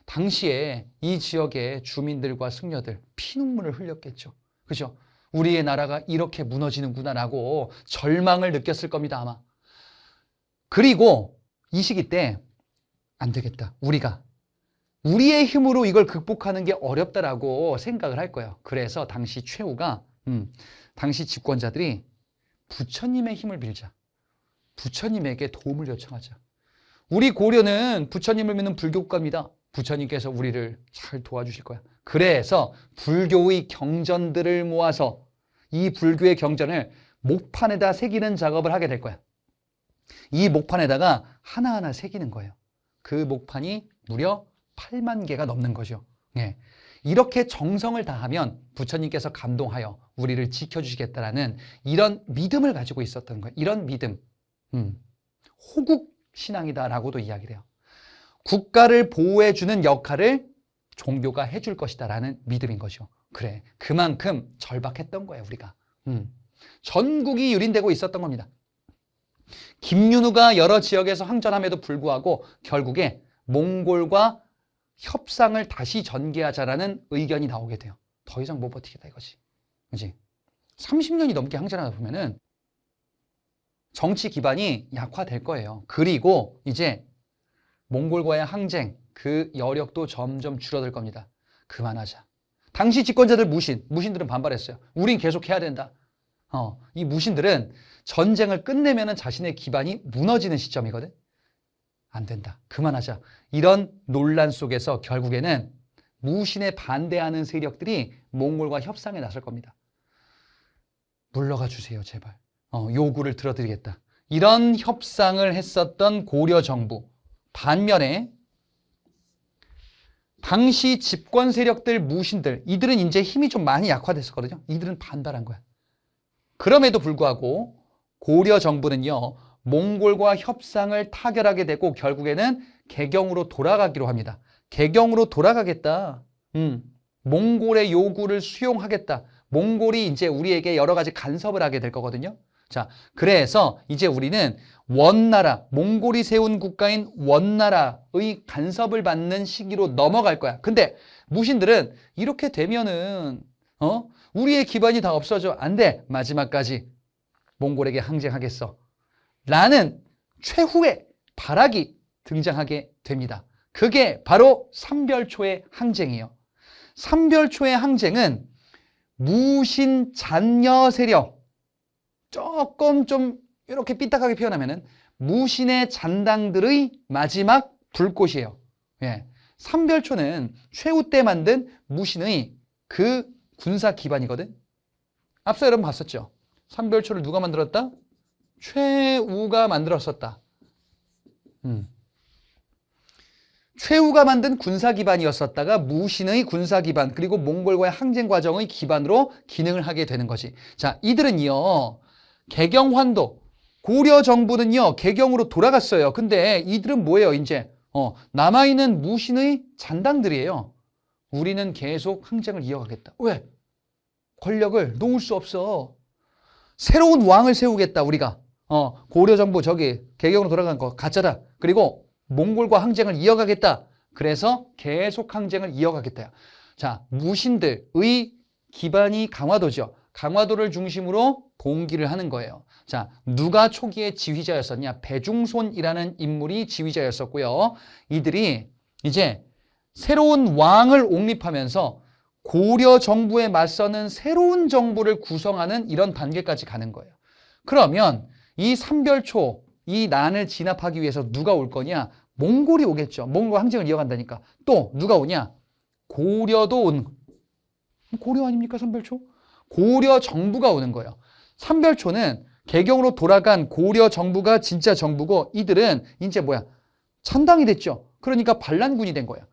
당시에 이 지역의 주민들과 승려들 피눈물을 흘렸겠죠. 그죠? 우리의 나라가 이렇게 무너지는구나라고 절망을 느꼈을 겁니다, 아마. 그리고 이 시기 때 안 되겠다. 우리의 힘으로 이걸 극복하는 게 어렵다라고 생각을 할 거예요. 그래서 당시 최후가 당시 집권자들이 부처님의 힘을 빌자. 부처님에게 도움을 요청하자. 우리 고려는 부처님을 믿는 불교국가입니다. 부처님께서 우리를 잘 도와주실 거야. 그래서 불교의 경전들을 모아서 이 불교의 경전을 목판에다 새기는 작업을 하게 될 거야. 이 목판에다가 하나하나 새기는 거예요. 그 목판이 무려 8만 개가 넘는 거죠. 예. 이렇게 정성을 다하면 부처님께서 감동하여 우리를 지켜주시겠다라는 이런 믿음을 가지고 있었던 거예요. 이런 믿음. 호국신앙이다라고도 이야기를 해요. 국가를 보호해주는 역할을 종교가 해줄 것이다라는 믿음인 거죠. 그래, 그만큼 절박했던 거예요, 우리가. 전국이 유린되고 있었던 겁니다. 김윤후가 여러 지역에서 항전함에도 불구하고 결국에 몽골과 협상을 다시 전개하자라는 의견이 나오게 돼요. 더 이상 못 버티겠다 이거지. 그치? 30년이 넘게 항전하다 보면은 정치 기반이 약화될 거예요. 그리고 이제 몽골과의 항쟁, 그 여력도 점점 줄어들 겁니다. 그만하자. 당시 집권자들 무신들은 반발했어요. 우린 계속 해야 된다. 이 무신들은 전쟁을 끝내면 자신의 기반이 무너지는 시점이거든. 안 된다. 그만하자. 이런 논란 속에서 결국에는 무신에 반대하는 세력들이 몽골과 협상에 나설 겁니다. 물러가 주세요, 제발. 요구를 들어드리겠다. 이런 협상을 했었던 고려 정부. 반면에 당시 집권 세력들, 무신들, 이들은 이제 힘이 좀 많이 약화됐었거든요. 이들은 반발한 거야. 그럼에도 불구하고 고려 정부는요, 몽골과 협상을 타결하게 되고 결국에는 개경으로 돌아가기로 합니다. 개경으로 돌아가겠다. 몽골의 요구를 수용하겠다. 몽골이 이제 우리에게 여러 가지 간섭을 하게 될 거거든요. 자, 그래서 이제 우리는 원나라, 몽골이 세운 국가인 원나라의 간섭을 받는 시기로 넘어갈 거야. 근데 무신들은 이렇게 되면은 우리의 기반이 다 없어져. 안 돼. 마지막까지 몽골에게 항쟁하겠어. 라는 최후의 발악이 등장하게 됩니다. 그게 바로 삼별초의 항쟁이에요. 삼별초의 항쟁은 무신 잔여 세력, 조금 좀 이렇게 삐딱하게 표현하면은 무신의 잔당들의 마지막 불꽃이에요. 예. 삼별초는 최후 때 만든 무신의 그 군사 기반이거든. 앞서 여러분 봤었죠. 삼별초를 누가 만들었다? 최우가 만들었었다. 최우가 만든 군사 기반이었었다가 무신의 군사 기반 그리고 몽골과의 항쟁 과정의 기반으로 기능을 하게 되는 거지. 자, 이들은요. 개경환도 고려 정부는요. 개경으로 돌아갔어요. 근데 이들은 뭐예요? 이제 남아있는 무신의 잔당들이에요. 우리는 계속 항쟁을 이어가겠다. 왜? 권력을 놓을 수 없어. 새로운 왕을 세우겠다 우리가. 고려 정부 저기 개경으로 돌아간 거 가짜다. 그리고 몽골과 항쟁을 이어가겠다. 그래서 계속 항쟁을 이어가겠다. 자, 무신들의 기반이 강화도죠. 강화도를 중심으로 동기를 하는 거예요. 자, 누가 초기에 지휘자였었냐? 배중손이라는 인물이 지휘자였었고요. 이들이 이제 새로운 왕을 옹립하면서 고려 정부에 맞서는 새로운 정부를 구성하는 이런 단계까지 가는 거예요. 그러면 이 삼별초, 이 난을 진압하기 위해서 누가 올 거냐? 몽골이 오겠죠. 몽골 항쟁을 이어간다니까. 또 누가 오냐? 고려도 오는 거예요. 고려 아닙니까? 삼별초? 고려 정부가 오는 거예요. 삼별초는 개경으로 돌아간 고려 정부가 진짜 정부고 이들은 이제 뭐야? 천당이 됐죠. 그러니까 반란군이 된 거예요.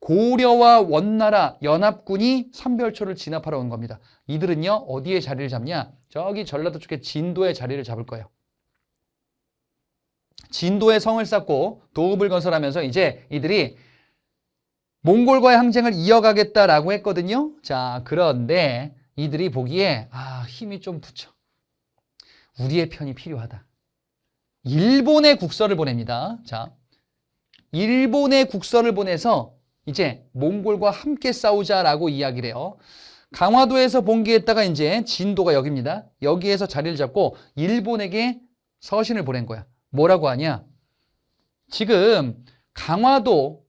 고려와 원나라 연합군이 삼별초를 진압하러 온 겁니다. 이들은요, 어디에 자리를 잡냐? 저기 전라도 쪽에 진도에 자리를 잡을 거예요. 진도에 성을 쌓고 도읍을 건설하면서 이제 이들이 몽골과의 항쟁을 이어가겠다라고 했거든요. 자, 그런데 이들이 보기에 힘이 좀 붙여. 우리의 편이 필요하다. 일본에 국서를 보냅니다. 자, 일본에 국서를 보내서 이제 몽골과 함께 싸우자라고 이야기를 해요. 강화도에서 봉기했다가 이제 진도가 여기입니다. 여기에서 자리를 잡고 일본에게 서신을 보낸 거야. 뭐라고 하냐? 지금 강화도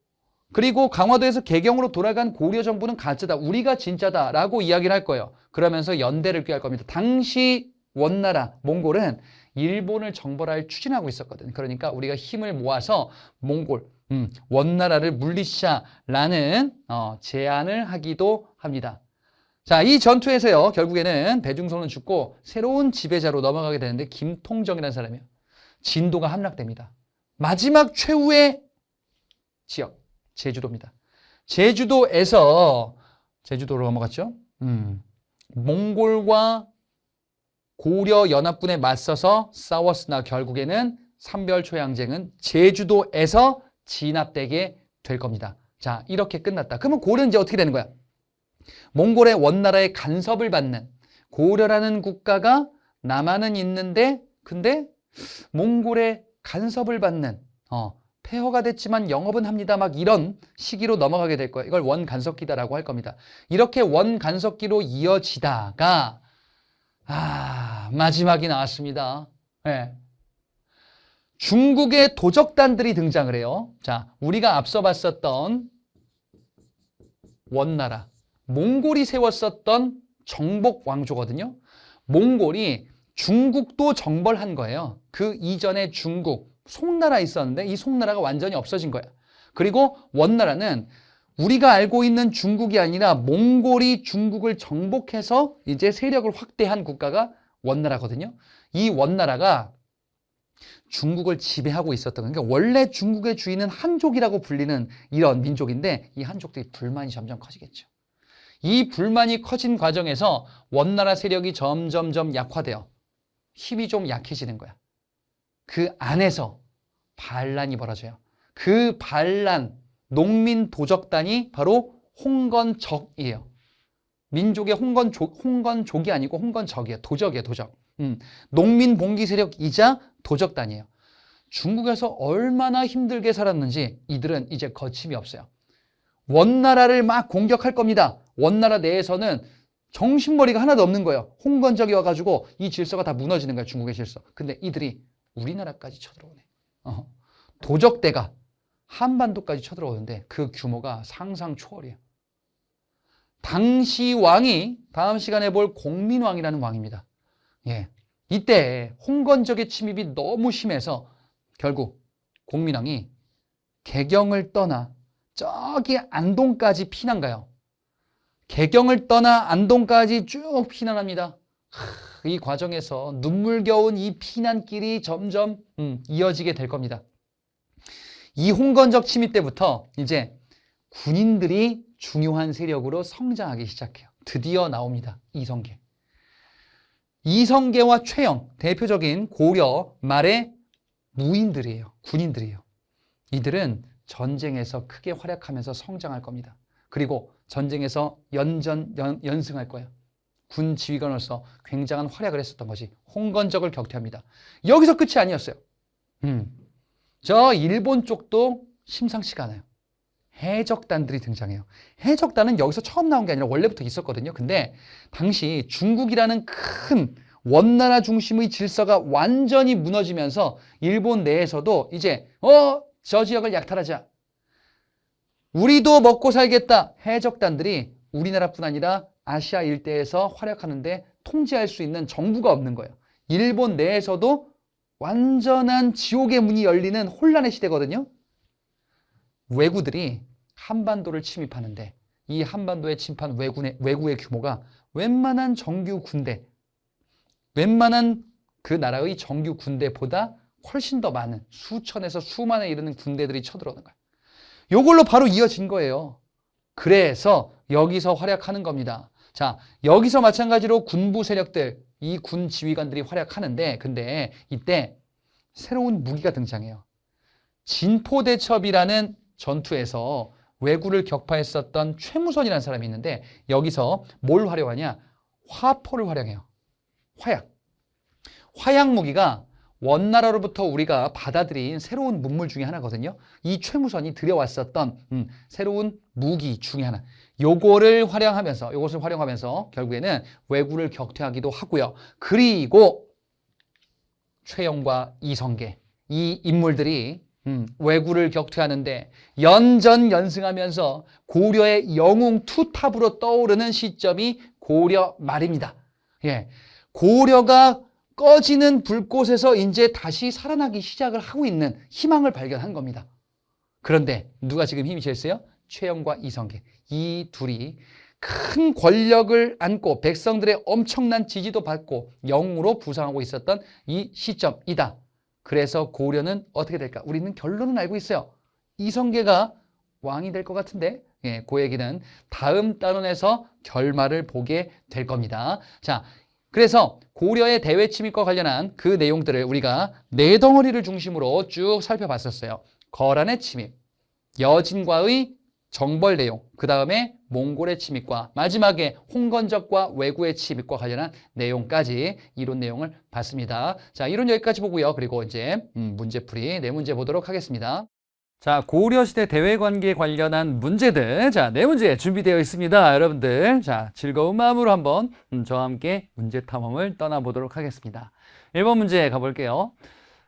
그리고 강화도에서 개경으로 돌아간 고려 정부는 가짜다. 우리가 진짜다라고 이야기를 할 거예요. 그러면서 연대를 꾀할 겁니다. 당시 원나라, 몽골은 일본을 정벌할 추진하고 있었거든. 그러니까 우리가 힘을 모아서 몽골, 원나라를 물리치자라는 제안을 하기도 합니다. 자, 이 전투에서요, 결국에는 대중손은 죽고 새로운 지배자로 넘어가게 되는데 김통정이라는 사람이에요. 진도가 함락됩니다. 마지막 최후의 지역, 제주도입니다. 제주도에서 제주도로 넘어갔죠. 몽골과 고려 연합군에 맞서서 싸웠으나 결국에는 삼별초의 항쟁은 제주도에서 진압되게 될 겁니다. 자, 이렇게 끝났다. 그러면 고려는 이제 어떻게 되는 거야? 몽골의 원나라의 간섭을 받는 고려라는 국가가 남한은 있는데 근데 몽골의 간섭을 받는 폐허가 됐지만 영업은 합니다. 막 이런 시기로 넘어가게 될 거예요. 이걸 원간섭기다라고 할 겁니다. 이렇게 원간섭기로 이어지다가 마지막이 나왔습니다. 네. 중국의 도적단들이 등장을 해요. 자, 우리가 앞서 봤었던 원나라, 몽골이 세웠었던 정복 왕조거든요. 몽골이 중국도 정벌한 거예요. 그 이전에 중국, 송나라 있었는데 이 송나라가 완전히 없어진 거예요. 그리고 원나라는 우리가 알고 있는 중국이 아니라 몽골이 중국을 정복해서 이제 세력을 확대한 국가가 원나라거든요. 이 원나라가 중국을 지배하고 있었던 거니까 원래 중국의 주인은 한족이라고 불리는 이런 민족인데 이 한족들이 불만이 점점 커지겠죠. 이 불만이 커진 과정에서 원나라 세력이 점점점 약화돼요. 힘이 좀 약해지는 거야. 그 안에서 반란이 벌어져요. 그 반란, 농민 도적단이 바로 홍건적이에요. 민족의 홍건족이 아니고 홍건적이에요. 도적이에요, 도적. 농민 봉기 세력이자 도적단이에요. 중국에서 얼마나 힘들게 살았는지 이들은 이제 거침이 없어요. 원나라를 막 공격할 겁니다. 원나라 내에서는 정신머리가 하나도 없는 거예요. 홍건적이 와가지고 이 질서가 다 무너지는 거예요. 중국의 질서. 근데 이들이 우리나라까지 쳐들어오네. 도적대가 한반도까지 쳐들어오는데 그 규모가 상상 초월이에요. 당시 왕이 다음 시간에 볼 공민왕이라는 왕입니다. 예, 이때 홍건적의 침입이 너무 심해서 결국 공민왕이 개경을 떠나 저기 안동까지 피난 가요. 개경을 떠나 안동까지 쭉 피난합니다. 이 과정에서 눈물겨운 이 피난길이 점점 이어지게 될 겁니다. 이 홍건적 침입 때부터 이제 군인들이 중요한 세력으로 성장하기 시작해요. 드디어 나옵니다. 이성계. 이성계와 최영, 대표적인 고려 말의 무인들이에요. 군인들이에요. 이들은 전쟁에서 크게 활약하면서 성장할 겁니다. 그리고 전쟁에서 연승할 거예요. 군 지휘관으로서 굉장한 활약을 했었던 것이 홍건적을 격퇴합니다. 여기서 끝이 아니었어요. 저 일본 쪽도 심상치가 않아요. 해적단들이 등장해요. 해적단은 여기서 처음 나온 게 아니라 원래부터 있었거든요. 근데 당시 중국이라는 큰 원나라 중심의 질서가 완전히 무너지면서 일본 내에서도 이제 저 지역을 약탈하자. 우리도 먹고 살겠다. 해적단들이 우리나라뿐 아니라 아시아 일대에서 활약하는데 통제할 수 있는 정부가 없는 거예요. 일본 내에서도 완전한 지옥의 문이 열리는 혼란의 시대거든요. 왜구들이 한반도를 침입하는데 이 한반도에 침입한 왜구의 규모가 웬만한 정규 군대, 웬만한 그 나라의 정규 군대보다 훨씬 더 많은 수천에서 수만에 이르는 군대들이 쳐들어오는 거예요. 이걸로 바로 이어진 거예요. 그래서 여기서 활약하는 겁니다. 자, 여기서 마찬가지로 군부 세력들, 이 군 지휘관들이 활약하는데 근데 이때 새로운 무기가 등장해요. 진포대첩이라는 전투에서 왜구를 격파했었던 최무선이라는 사람이 있는데 여기서 뭘 활용하냐? 화포를 활용해요. 화약 무기가 원나라로부터 우리가 받아들인 새로운 문물 중에 하나거든요. 이 최무선이 들여왔었던 새로운 무기 중에 하나. 요것을 활용하면서 결국에는 왜구를 격퇴하기도 하고요. 그리고 최영과 이성계 이 인물들이 왜구를 격퇴하는데 연전연승하면서 고려의 영웅 투탑으로 떠오르는 시점이 고려 말입니다. 예, 고려가 꺼지는 불꽃에서 이제 다시 살아나기 시작을 하고 있는 희망을 발견한 겁니다. 그런데 누가 지금 힘이 제일 세요? 최영과 이성계. 이 둘이 큰 권력을 안고 백성들의 엄청난 지지도 받고 영웅으로 부상하고 있었던 이 시점이다. 그래서 고려는 어떻게 될까? 우리는 결론은 알고 있어요. 이성계가 왕이 될 것 같은데 예, 그 얘기는 다음 단원에서 결말을 보게 될 겁니다. 자, 그래서 고려의 대외 침입과 관련한 그 내용들을 우리가 네 덩어리를 중심으로 쭉 살펴봤었어요. 거란의 침입, 여진과의 정벌 내용, 그 다음에 몽골의 침입과 마지막에 홍건적과 왜구의 침입과 관련한 내용까지 이론 내용을 봤습니다. 자, 이론 여기까지 보고요. 그리고 이제 문제풀이 네 문제 보도록 하겠습니다. 자, 고려시대 대외관계에 관련한 문제들. 자, 네 문제 준비되어 있습니다. 여러분들. 자, 즐거운 마음으로 한번 저와 함께 문제 탐험을 떠나보도록 하겠습니다. 1번 문제 가볼게요.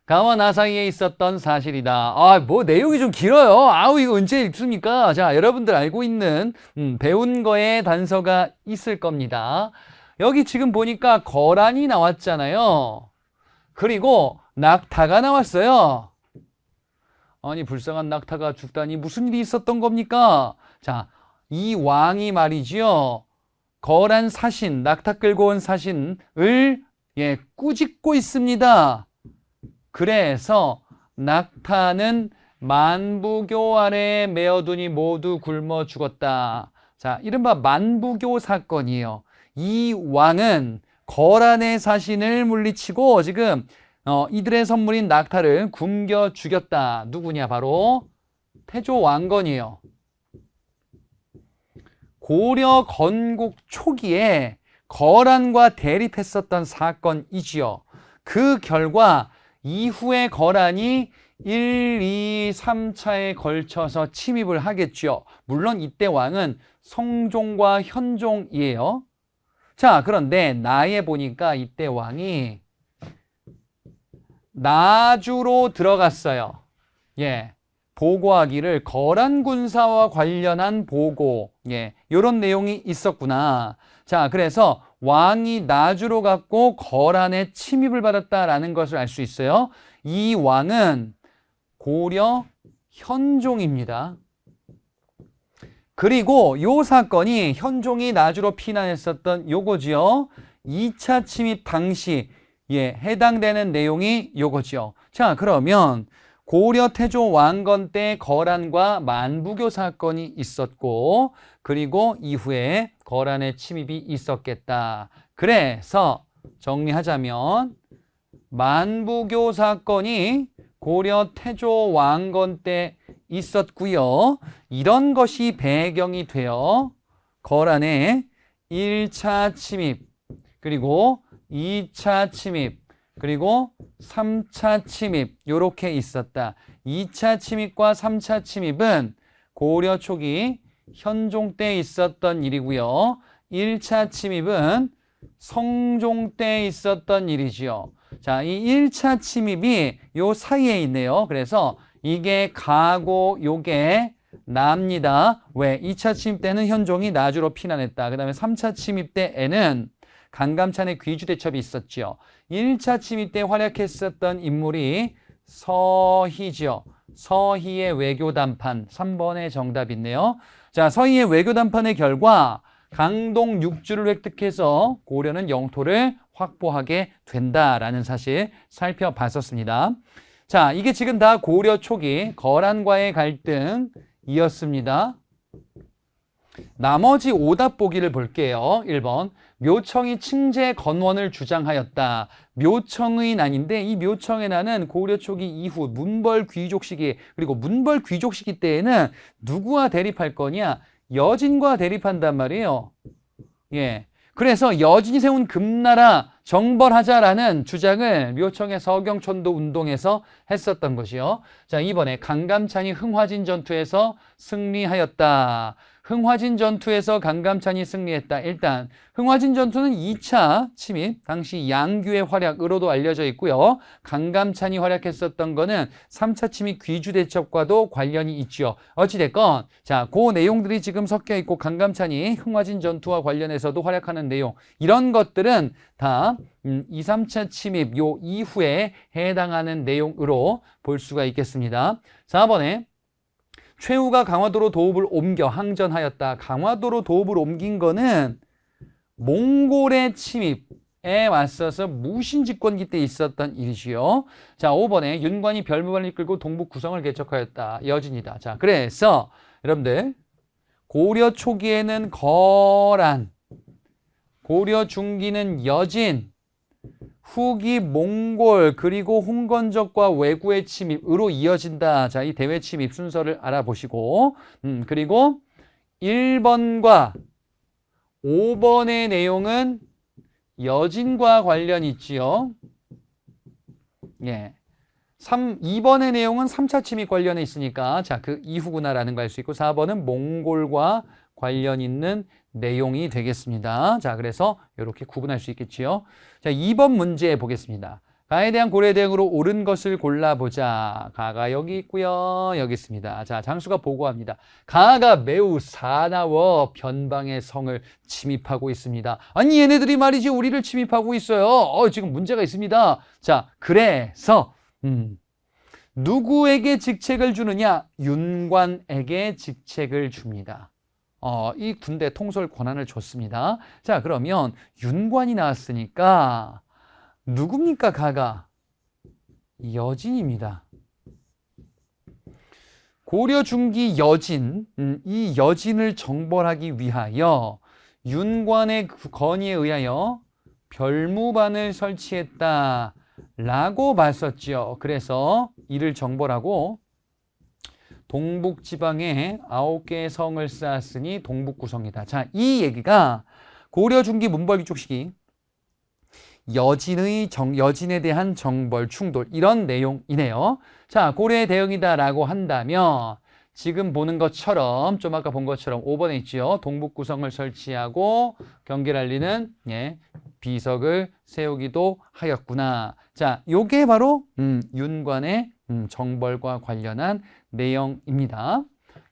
가와 나 사이에 있었던 사실이다. 뭐 내용이 좀 길어요. 이거 언제 읽습니까? 자, 여러분들 알고 있는 배운 거에 단서가 있을 겁니다. 여기 지금 보니까 거란이 나왔잖아요. 그리고 낙타가 나왔어요. 아니, 불쌍한 낙타가 죽다니 무슨 일이 있었던 겁니까? 자, 이 왕이 말이지요. 거란 사신, 낙타 끌고 온 사신을 꾸짖고 있습니다. 그래서 낙타는 만부교 아래에 메어두니 모두 굶어 죽었다. 자, 이른바 만부교 사건이에요. 이 왕은 거란의 사신을 물리치고 지금 이들의 선물인 낙타를 굶겨 죽였다. 누구냐? 바로 태조 왕건이에요. 고려 건국 초기에 거란과 대립했었던 사건이지요. 그 결과 이후에 거란이 1, 2, 3차에 걸쳐서 침입을 하겠죠. 물론 이때 왕은 성종과 현종이에요. 자, 그런데 나에 보니까 이때 왕이 나주로 들어갔어요. 예, 보고하기를 거란 군사와 관련한 보고, 이런 내용이 있었구나. 자, 그래서 왕이 나주로 갔고 거란의 침입을 받았다라는 것을 알 수 있어요. 이 왕은 고려 현종입니다. 그리고 이 사건이 현종이 나주로 피난했었던 요거지요. 2차 침입 당시 해당되는 내용이 요거지요. 자, 그러면 고려 태조 왕건 때 거란과 만부교 사건이 있었고 그리고 이후에 거란의 침입이 있었겠다. 그래서 정리하자면 만부교 사건이 고려 태조 왕건 때 있었고요. 이런 것이 배경이 되어 거란의 1차 침입, 그리고 2차 침입, 그리고 3차 침입 이렇게 있었다. 2차 침입과 3차 침입은 고려 초기 현종 때 있었던 일이고요. 1차 침입은 성종 때 있었던 일이지요. 자, 이 1차 침입이 요 사이에 있네요. 그래서 이게 가고 요게 납니다. 왜? 2차 침입 때는 현종이 나주로 피난했다. 그 다음에 3차 침입 때에는 강감찬의 귀주 대첩이 있었죠. 1차 침입 때 활약했었던 인물이 서희죠. 서희의 외교 담판 3번의 정답이 있네요. 자, 서희의 외교 담판의 결과 강동 6주를 획득해서 고려는 영토를 확보하게 된다라는 사실 살펴봤었습니다. 자, 이게 지금 다 고려 초기 거란과의 갈등이었습니다. 나머지 오답 보기를 볼게요. 1번. 묘청이 칭제 건원을 주장하였다. 묘청의 난인데 이 묘청의 난은 고려 초기 이후 문벌 귀족 시기, 그리고 문벌 귀족 시기 때에는 누구와 대립할 거냐? 여진과 대립한단 말이에요. 예. 그래서 여진이 세운 금나라 정벌하자라는 주장을 묘청의 서경천도 운동에서 했었던 것이요. 자, 이번에 강감찬이 흥화진 전투에서 승리하였다. 흥화진 전투에서 강감찬이 승리했다. 일단 흥화진 전투는 2차 침입, 당시 양규의 활약으로도 알려져 있고요. 강감찬이 활약했었던 거는 3차 침입 귀주 대첩과도 관련이 있죠. 어찌됐건 자, 그 내용들이 지금 섞여 있고 강감찬이 흥화진 전투와 관련해서도 활약하는 내용, 이런 것들은 다 2, 3차 침입 요 이후에 해당하는 내용으로 볼 수가 있겠습니다. 4번에 최후가 강화도로 도읍을 옮겨 항전하였다. 강화도로 도읍을 옮긴 거는 몽골의 침입에 맞서서 무신집권기 때 있었던 일이지요. 자, 5번에 윤관이 별무반을 끌고 동북 구성을 개척하였다. 여진이다. 자, 그래서 여러분들 고려 초기에는 거란, 고려 중기는 여진, 후기 몽골, 그리고 홍건적과 왜구의 침입으로 이어진다. 자, 이 대외 침입 순서를 알아보시고, 그리고 1번과 5번의 내용은 여진과 관련이 있지요. 예. 2번의 내용은 3차 침입 관련에 있으니까, 자, 그 이후구나라는 걸 알 수 있고, 4번은 몽골과 관련 있는 내용이 되겠습니다. 자, 그래서 이렇게 구분할 수 있겠지요. 자, 2번 문제 보겠습니다. 가에 대한 고려에 대응으로 옳은 것을 골라보자. 가가 여기 있고요. 여기 있습니다. 자, 장수가 보고합니다. 가가 매우 사나워 변방의 성을 침입하고 있습니다. 아니, 얘네들이 말이지 우리를 침입하고 있어요. 지금 문제가 있습니다. 자, 그래서 누구에게 직책을 주느냐? 윤관에게 직책을 줍니다. 이 군대 통솔 권한을 줬습니다. 자, 그러면 윤관이 나왔으니까 누굽니까? 가가 여진입니다. 고려 중기 여진, 이 여진을 정벌하기 위하여 윤관의 건의에 의하여 별무반을 설치했다 라고 봤었죠. 그래서 이를 정벌하고 동북 지방에 9개의 성을 쌓았으니 동북구성이다. 자, 이 얘기가 고려 중기 문벌 귀족 시기 여진에 대한 정벌 충돌, 이런 내용이네요. 자, 고려의 대응이다라고 한다면 지금 보는 것처럼, 좀 아까 본 것처럼 5번에 있죠. 동북구성을 설치하고 경계를 알리는 비석을 세우기도 하였구나. 자, 요게 바로 윤관의 정벌과 관련한 내용입니다.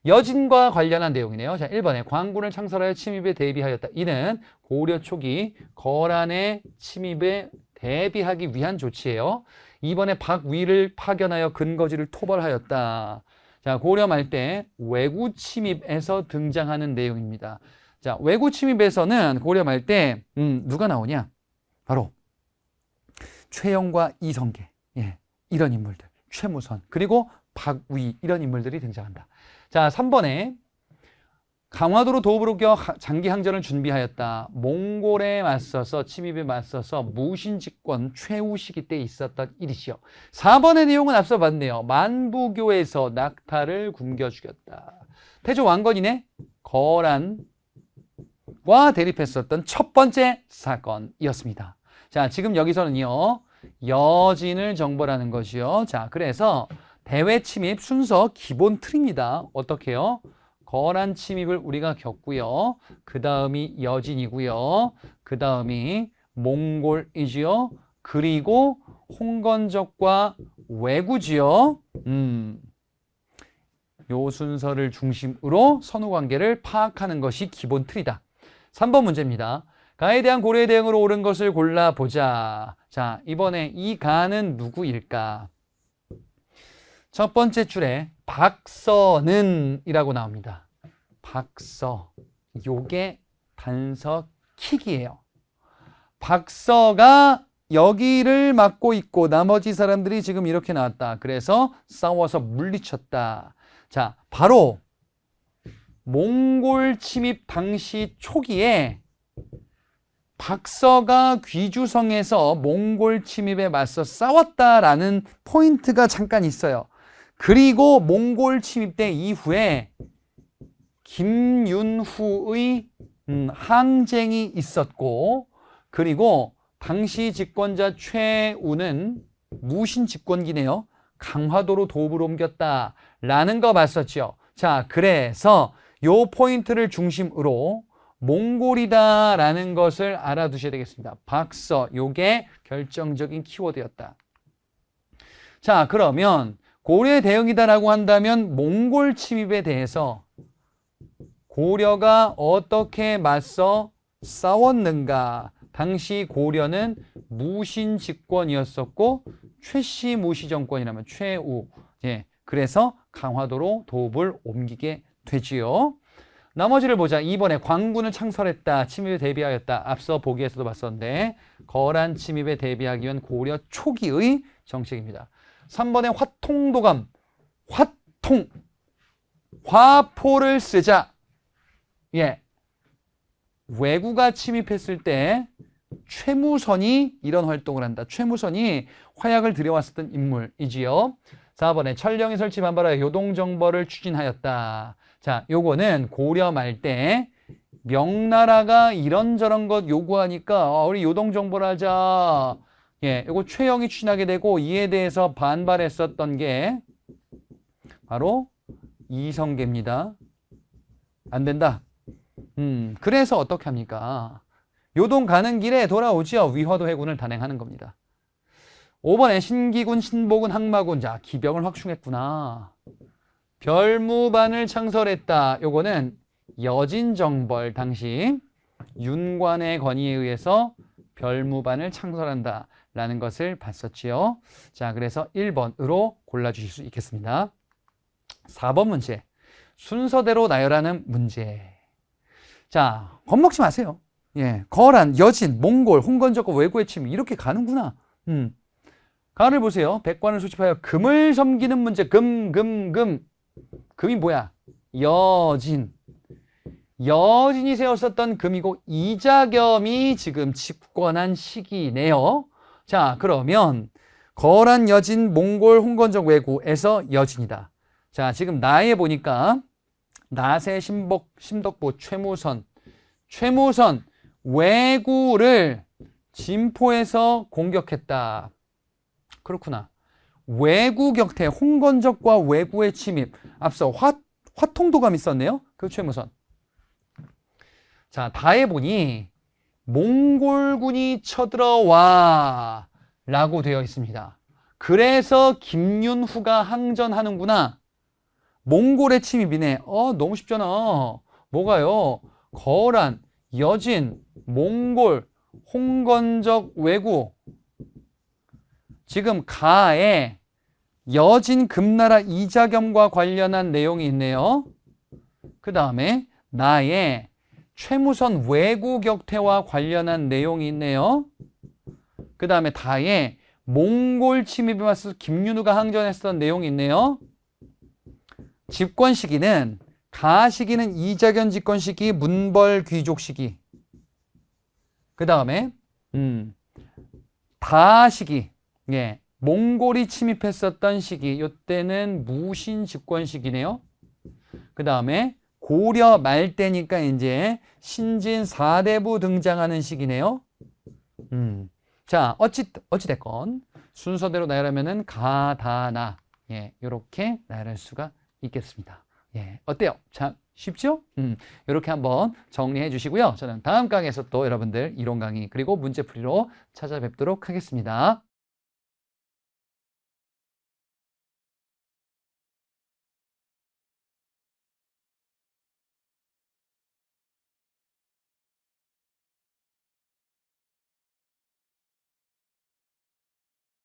여진과 관련한 내용이네요. 자, 1번에 광군을 창설하여 침입에 대비하였다. 이는 고려 초기 거란의 침입에 대비하기 위한 조치예요. 2번에 박위를 파견하여 근거지를 토벌하였다. 자, 고려 말 때 왜구 침입에서 등장하는 내용입니다. 자, 왜구 침입에서는 고려 말 때 누가 나오냐? 바로 최영과 이성계, 이런 인물들, 최무선, 그리고 박위, 이런 인물들이 등장한다. 자, 3번에 강화도로 도읍을 옮겨 장기 항전을 준비하였다. 몽골에 맞서서, 침입에 맞서서 무신집권 최후 시기 때 있었던 일이시요. 4번의 내용은 앞서 봤네요. 만부교에서 낙타를 굶겨 죽였다. 태조 왕건이네 거란과 대립했었던 첫 번째 사건이었습니다. 자, 지금 여기서는요, 여진을 정벌하는 것이요. 자, 그래서 대외 침입 순서 기본 틀입니다. 어떻게 해요? 거란 침입을 우리가 겪고요. 그 다음이 여진이고요. 그 다음이 몽골이지요. 그리고 홍건적과 왜구지요. 요 순서를 중심으로 선후관계를 파악하는 것이 기본 틀이다. 3번 문제입니다. 가에 대한 고려의 대응으로 옳은 것을 골라보자. 자, 이번에 이 가는 누구일까? 첫 번째 줄에 박서는 이라고 나옵니다. 박서. 요게 단서 킥이에요. 박서가 여기를 맡고 있고 나머지 사람들이 지금 이렇게 나왔다. 그래서 싸워서 물리쳤다. 자, 바로 몽골 침입 당시 초기에 박서가 귀주성에서 몽골 침입에 맞서 싸웠다라는 포인트가 잠깐 있어요. 그리고 몽골 침입 때 이후에 김윤후의 항쟁이 있었고, 그리고 당시 집권자 최우는 무신 집권기네요. 강화도로 도읍을 옮겼다라는 거 봤었죠. 자, 그래서 요 포인트를 중심으로 몽골이다라는 것을 알아두셔야 되겠습니다. 박서, 요게 결정적인 키워드였다. 자, 그러면 고려의 대응이다라고 한다면 몽골 침입에 대해서 고려가 어떻게 맞서 싸웠는가? 당시 고려는 무신 집권이었었고 최씨 무시 정권이라면 최우. 예, 그래서 강화도로 도읍을 옮기게 되지요. 나머지를 보자. 2번에 광군을 창설했다. 침입에 대비하였다. 앞서 보기에서도 봤었는데 거란 침입에 대비하기 위한 고려 초기의 정책입니다. 3번에 화통도감. 화통. 화포를 쓰자. 예. 왜구가 침입했을 때 최무선이 이런 활동을 한다. 최무선이 화약을 들여왔었던 인물이지요. 4번에 천령이 설치 반발하여 요동정벌을 추진하였다. 자, 요거는 고려 말 때 명나라가 이런저런 것 요구하니까 우리 요동정벌 하자. 예, 요거 최영이 추진하게 되고 이에 대해서 반발했었던 게 바로 이성계입니다. 안 된다. 그래서 어떻게 합니까? 요동 가는 길에 돌아오지요. 위화도 해군을 단행하는 겁니다. 5번에 신기군, 신복군, 항마군. 자, 기병을 확충했구나. 별무반을 창설했다. 요거는 여진정벌 당시 윤관의 건의에 의해서 별무반을 창설한다 라는 것을 봤었지요. 자, 그래서 1번으로 골라주실 수 있겠습니다. 4번 문제. 순서대로 나열하는 문제. 자, 겁먹지 마세요. 예, 거란, 여진, 몽골, 홍건적과 왜구의 침입 이렇게 가는구나. 가를 보세요. 백관을 수집하여 금을 섬기는 문제. 금. 금이 뭐야? 여진. 여진이 세웠었던 금이고 이자겸이 지금 집권한 시기네요. 자, 그러면 거란, 여진, 몽골, 홍건적, 왜구에서 여진이다. 자, 지금 나에 보니까 나세, 심덕보, 최무선, 왜구를 진포에서 공격했다. 그렇구나. 왜구 격퇴, 홍건적과 왜구의 침입. 앞서 화통도감 있었네요. 그 최무선. 자, 다해 보니 몽골군이 쳐들어와 라고 되어 있습니다. 그래서 김윤후가 항전하는구나. 몽골의 침입이네. 너무 쉽잖아. 뭐가요? 거란, 여진, 몽골, 홍건적, 왜구. 지금 가에 여진 금나라 이자겸과 관련한 내용이 있네요. 그 다음에 나의 최무선 왜구 격퇴와 관련한 내용이 있네요. 그 다음에 다에 몽골 침입에 맞서 김윤후가 항전했던 내용이 있네요. 집권 시기는 가 시기는 이자겸 집권 시기, 문벌 귀족 시기. 그 다음에 다 시기. 예, 몽골이 침입했었던 시기. 이때는 무신 집권 시기네요. 그 다음에 고려 말 때니까 이제 신진 4대부 등장하는 시기네요. 자, 어찌됐건 순서대로 나열하면은 가, 다, 나. 예, 이렇게 나열할 수가 있겠습니다. 예, 어때요? 참 쉽죠? 이렇게 한번 정리해 주시고요. 저는 다음 강의에서 또 여러분들 이론 강의 그리고 문제풀이로 찾아뵙도록 하겠습니다.